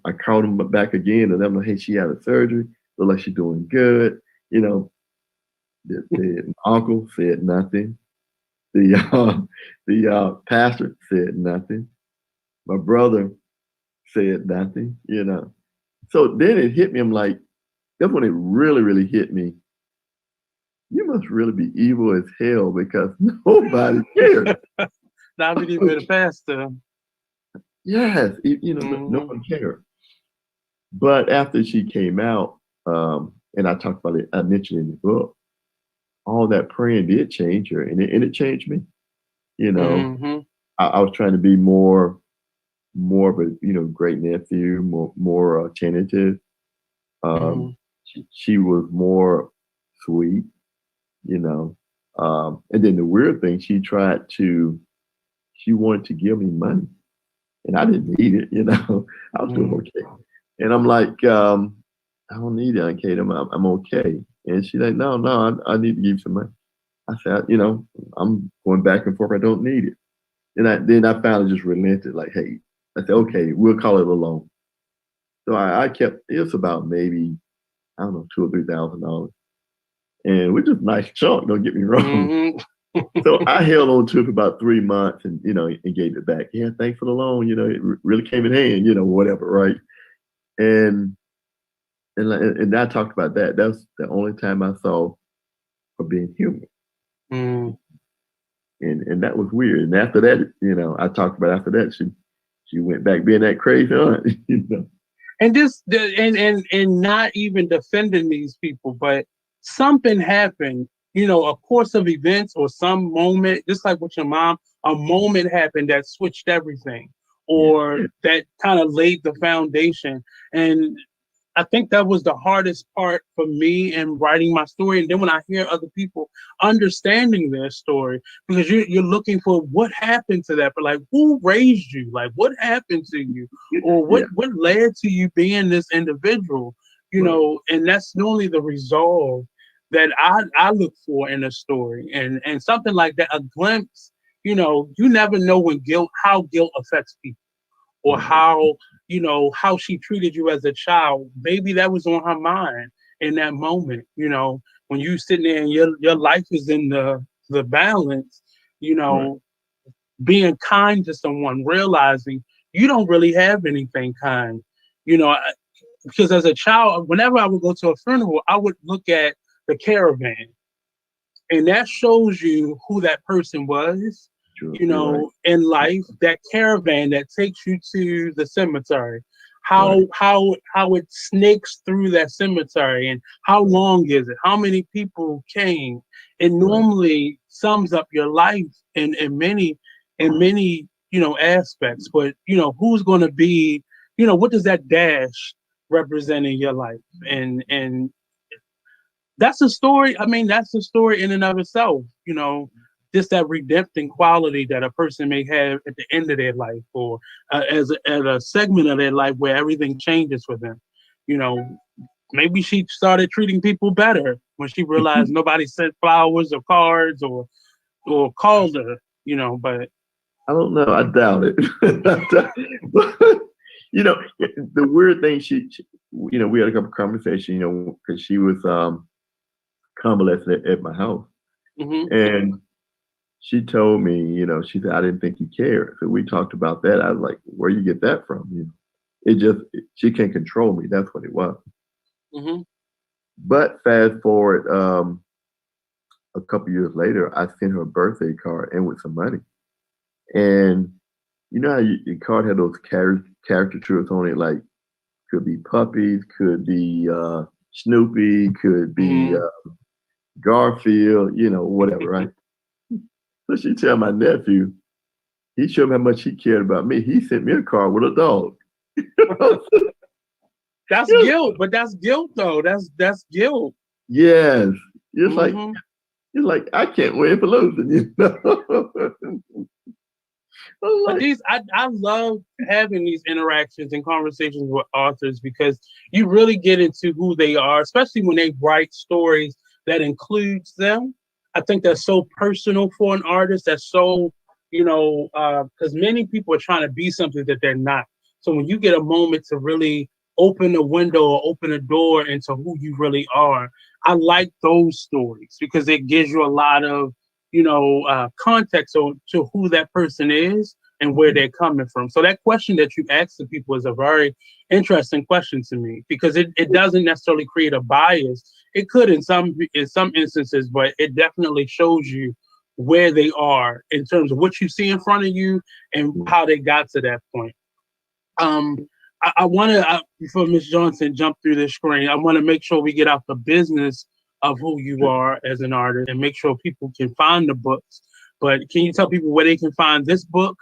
I called him back again and I'm like, hey, she had a surgery, look like she's doing good. The uncle said nothing. The pastor said nothing. My brother said nothing. So then it hit me. I'm like, that's when it really, really hit me. You must really be evil as hell because nobody cared. Not even the pastor. Yes, no one cared. But after she came out, and I talked about it, I mentioned in the book, all that praying did change her, and it changed me. I was trying to be more of a great nephew, more attentive. She was more sweet, and then the weird thing, she wanted to give me money, and I didn't need it. I was doing okay, and I'm like, I don't need it, Kate. I'm okay. And she's like, no, I need to give you some money. I said, I'm going back and forth. I don't need it. And then I finally just relented, like, hey, I said, okay, we'll call it a loan. So I kept, it was about maybe, I don't know, $2,000 or $3,000. And which is a nice chunk, don't get me wrong. So I held on to it for about 3 months and, and gave it back. Yeah, thanks for the loan. It really came in hand, whatever, right? And I talked about that. That's the only time I saw her being human. And that was weird. And after that, I talked about after that, she went back being that crazy aunt, And and not even defending these people, but something happened, a course of events or some moment, just like with your mom, a moment happened that switched everything or that kind of laid the foundation. And I think that was the hardest part for me in writing my story. And then when I hear other people understanding their story, because you're looking for what happened to that, but like who raised you? Like what happened to you? Or what led to you being this individual? And that's normally the resolve that I look for in a story. And something like that, a glimpse, you never know how guilt affects people or how she treated you as a child. Maybe that was on her mind in that moment, when you sitting there and your life is in the balance, being kind to someone, realizing you don't really have anything kind, because as a child, whenever I would go to a funeral, I would look at the caravan, and that shows you who that person was. Right. In life, that caravan that takes you to the cemetery, how it snakes through that cemetery, and how long is it? How many people came? It normally sums up your life in many aspects. But who's going to be, what does that dash represent in your life? And that's a story. I mean, that's a story in and of itself. Just that redempting quality that a person may have at the end of their life, or at a segment of their life where everything changes for them. Maybe she started treating people better when she realized nobody sent flowers or cards or called her. But I don't know. I doubt it. the weird thing, we had a couple conversations, because she was convalescent at my house, and she told me, she said, I didn't think you cared. So we talked about that. I was like, where you get that from? She can't control me. That's what it was. But fast forward a couple years later, I sent her a birthday card and with some money. And you know how your card had those caricatures on it, like could be puppies, could be Snoopy, could be Garfield, whatever, right? So she tell my nephew, he showed me how much he cared about me. He sent me a card with a dog. That's guilt, but that's guilt though. That's guilt. Yes. It's like I can't win for losing, But I love having these interactions and conversations with authors because you really get into who they are, especially when they write stories that includes them. I think that's so personal for an artist. That's so, because many people are trying to be something that they're not. So when you get a moment to really open a window or open a door into who you really are, I like those stories because it gives you a lot of, context to who that person is and where they're coming from. So that question that you ask the people is a very interesting question to me because it doesn't necessarily create a bias. It could in some instances, but it definitely shows you where they are in terms of what you see in front of you and how they got to that point. I want to, before Ms. Johnson jump through the screen, I want to make sure we get out the business of who you are as an artist and make sure people can find the books. But can you tell people where they can find this book,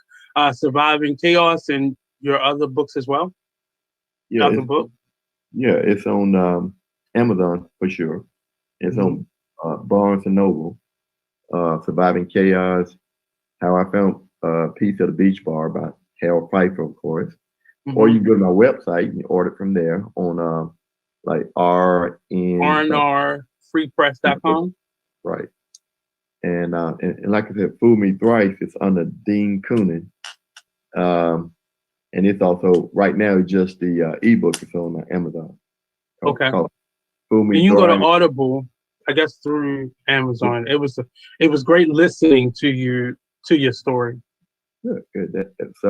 Surviving Chaos, and your other books as well? Yeah, it's on Amazon for sure. It's on Barnes and Noble. Surviving Chaos, How I Found Peace at the Beach Bar by Pfeiffer, of course. Or you can go to my website and order it from there on like rnrfreepress.com. Right. And like I said, Fool Me Thrice, it's under Dean Coonan. And it's also right now just the ebook is on Amazon. Called Fool Me. And you Thrice. Go to Audible, I guess through Amazon. It was great listening to your story. Good. That's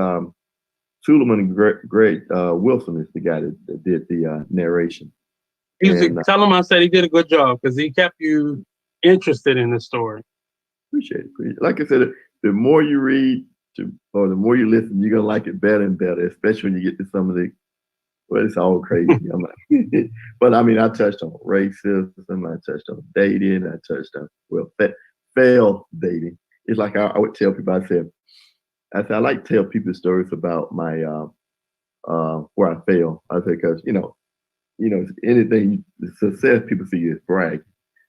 Suleiman Great Wilson is the guy that did the narration. Tell him I said he did a good job because he kept you interested in the story. Appreciate it. Like I said, the more you read or the more you listen, you're gonna like it better and better, especially when you get to some of the. Well, it's all crazy. But I mean, I touched on racism. I touched on dating. I touched on failed dating. It's like I would tell people. I said I like to tell people stories about my where I fail. I say because anything success people see is brag,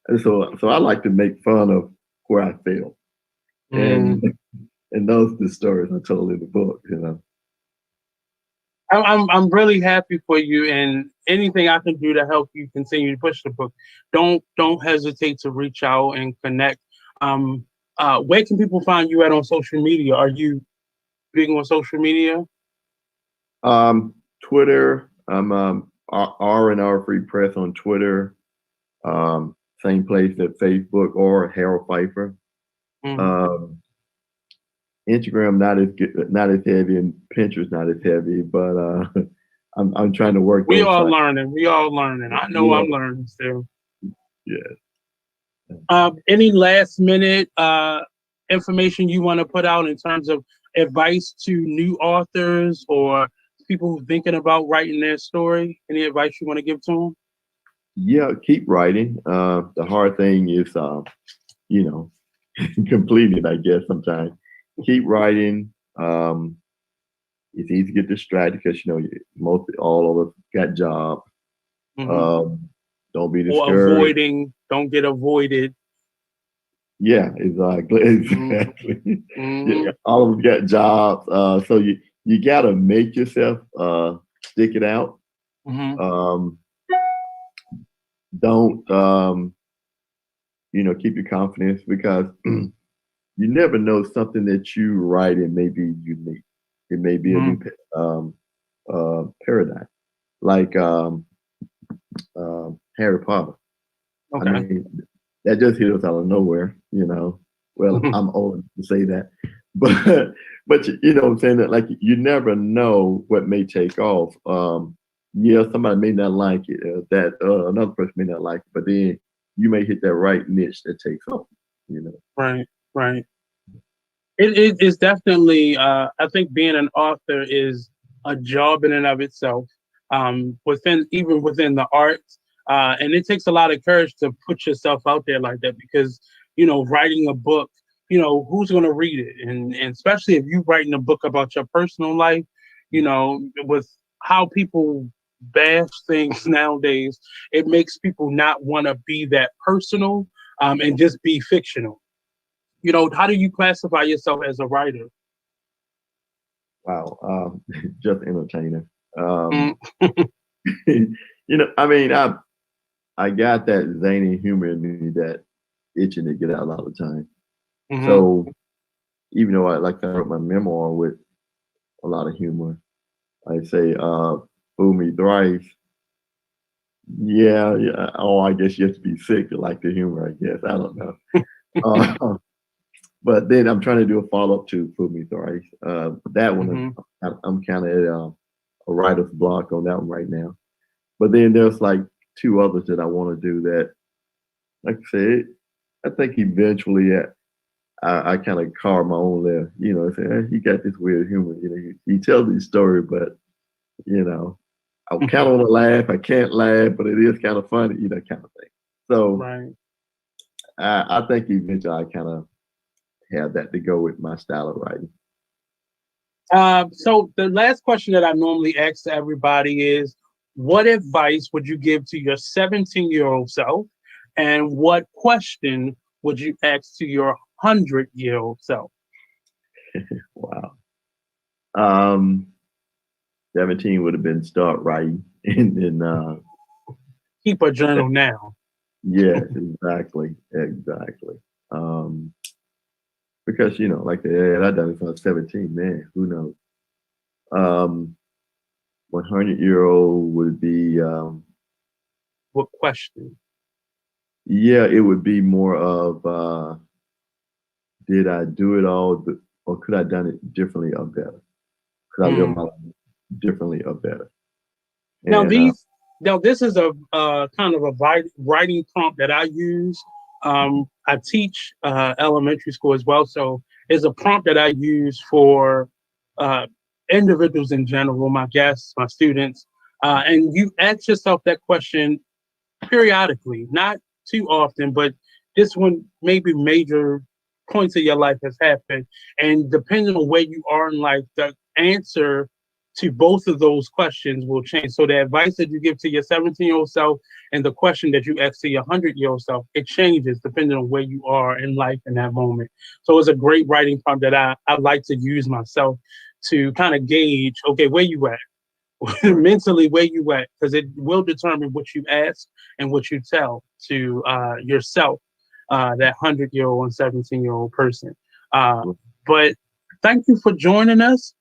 and so I like to make fun of where I fail, and those are the stories I told in the book. I'm really happy for you, and anything I can do to help you continue to push the book, don't hesitate to reach out and connect. Where can people find you at on social media? Are you big on social media? Twitter. I'm R&R Free Press on Twitter. Same place at Facebook or Harold Pfeiffer. Instagram not as heavy, and Pinterest not as heavy, but I'm trying to work. We all learning. I know I'm learning still. Yeah. Any last minute information you want to put out in terms of advice to new authors or people thinking about writing their story? Any advice you want to give to them? Yeah, keep writing. The hard thing is, completing it, I guess, sometimes. Keep writing. It's easy to get distracted because mostly all of us got jobs. Don't be discouraged. Or don't get avoided. Yeah, exactly. Yeah, all of us got jobs. So you gotta make yourself stick it out. Don't keep your confidence because you never know, something that you write, it may be unique. It may be a new paradigm, like Harry Potter. I Okay. mean, that just hit us out of nowhere, you know. Well, I'm old to say that, but you know what I'm saying, that like you never know what may take off. Yeah, somebody may not like it, that another person may not like it, but then you may hit that right niche that takes off, you know. Right, right. It is definitely. I think being an author is a job in and of itself. Within even within the arts, and it takes a lot of courage to put yourself out there like that because writing a book, who's going to read it, and especially if you're writing a book about your personal life, with how people bash things nowadays, it makes people not want to be that personal, and just be fictional. How do you classify yourself as a writer? Wow, just entertainer. Mm, I mean, I got that zany humor in me that itching to get out all the time. hmm So even though I wrote my memoir with a lot of humor, I say, "Fool me thrice." Yeah, yeah. Oh, I guess you have to be sick to like the humor. I guess I don't know. Uh, but then I'm trying to do a follow up to "Fool Me Thrice." That one, hmm I'm kind of at a writer's block on that one right now. But then there's like two others that I want to do that, like I said, I think eventually I kind of carve my own layer. Say, he got this weird humor. He tells these stories, but you know, I kind of want to laugh. I can't laugh, but it is kind of funny, kind of thing. So Right. I think eventually I kind of have that to go with my style of writing. So the last question that I normally ask to everybody is, what advice would you give to your 17-year-old self, and what question would you ask to your 100-year-old self? Wow. Um, 17 would have been start writing, and then Keep a journal now. yes, exactly, exactly. Um, because like I done it when I was 17. Man, who knows? 100-year-old would be What question? yeah, it would be more of did I do it all, or could I done it differently or better? Could I live Mm. my life differently or better? Now And these now this is a kind of a writing prompt that I use. I teach elementary school as well, so it's a prompt that I use for uh, individuals in general, my guests, my students, and you ask yourself that question periodically, not too often, but just when maybe major points of your life has happened. And depending on where you are in life, the answer to both of those questions will change. So the advice that you give to your 17-year-old self and the question that you ask to your 100-year-old self, it changes depending on where you are in life in that moment. So it's a great writing prompt that I like to use myself to kind of gauge, okay, where you at? right, Mentally where you at, because it will determine what you ask and what you tell to yourself, that 100-year-old and 17-year-old person. uh, but thank you for joining us.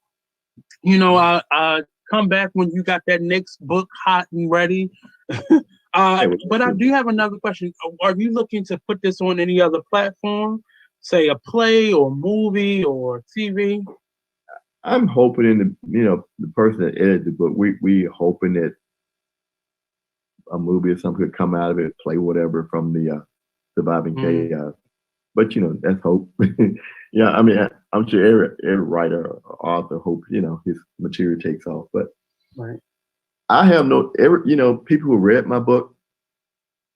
Come back when you got that next book hot and ready. hey, well, But I do have another question. Are you looking to put this on any other platform, say a play or movie or TV? I'm hoping in the person that edited the book, we hoping that a movie or something could come out of it, play whatever from the surviving Mm, chaos. But that's hope. Yeah, I mean, I'm sure every writer or author hopes his material takes off. But right. I have no every people who read my book,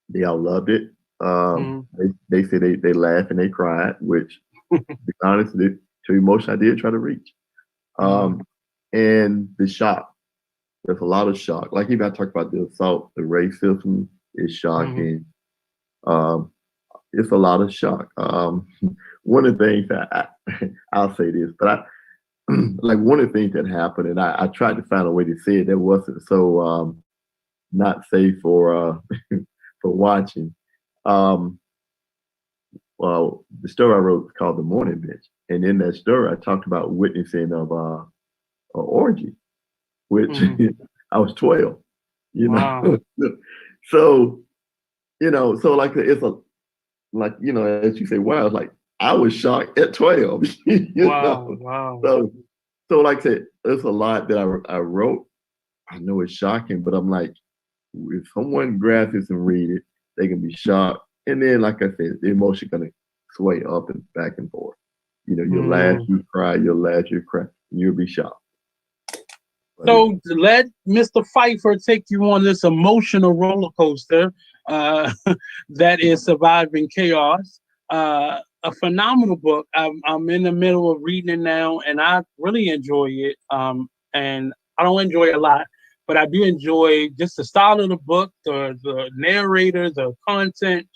they all loved it. Mm, They say they laughed and they cried, which to be honest, to emotion I did try to reach. mm, Um, and the shock. There's a lot of shock. Like even I talk about the assault, the racism is mm, shocking. Um, it's a lot of shock. One of the things that I'll say this, but like one of the things that happened, and I tried to find a way to say it that wasn't so not safe for for watching. Um, well, the story I wrote is called "The Morning Bitch," and in that story, I talked about witnessing of an orgy. which I was 12, you know. Wow. So, so like it's as you say, wow, it's like I was shocked at 12, Wow. Wow. So like I said, there's a lot that I wrote. I know it's shocking, but I'm like, if someone grabs this and read it, they can be shocked. And then, like I said, the emotion gonna sway up and back and forth. You'll laugh, you cry, you'll laugh, you cry, and you'll be shocked. So let Mr. Pfeiffer take you on this emotional roller coaster that is Surviving Chaos. A phenomenal book. I'm in the middle of reading it now, and I really enjoy it. And I don't enjoy it a lot, but I do enjoy just the style of the book, the narrator, the content,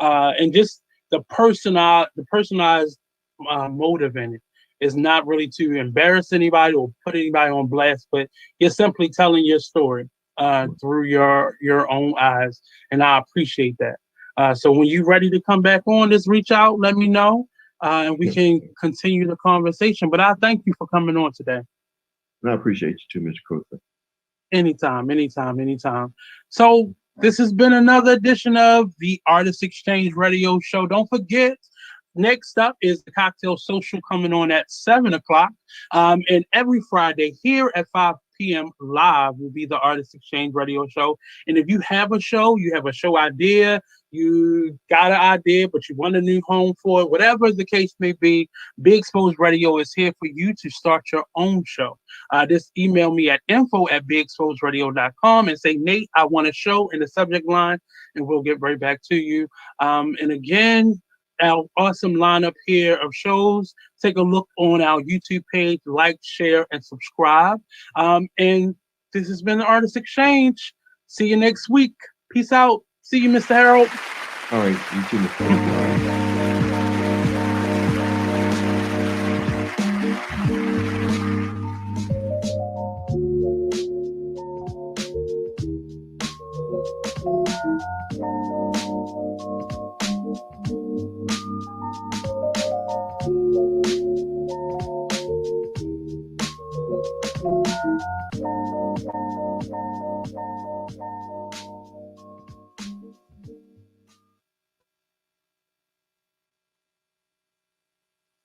and just the personalized motive in it. Is not really to embarrass anybody or put anybody on blast, but you're simply telling your story through your own eyes, and I appreciate that. So when you're ready to come back on, just reach out, let me know, and we can continue the conversation. But I thank you for coming on today. And I appreciate you too, Mr. Couser. Anytime. So this has been another edition of the Artist Exchange Radio Show. Don't forget, next up is the Cocktail Social coming on at 7 o'clock. And every Friday here at 5 p.m. live will be the Artist Exchange Radio Show. And if you have a show, you have a show idea, you got an idea, but you want a new home for it, whatever the case may be, Be Exposed Radio is here for you to start your own show. Just email me at info@beexposedradio.com and say, Nate, I want a show in the subject line, and we'll get right back to you. And again, our awesome lineup here of shows. Take a look on our YouTube page, like, share, and subscribe. And this has been the Artist Exchange. See you next week. Peace out. See you, Mr. Harold. All right, you too, Mr. Couser.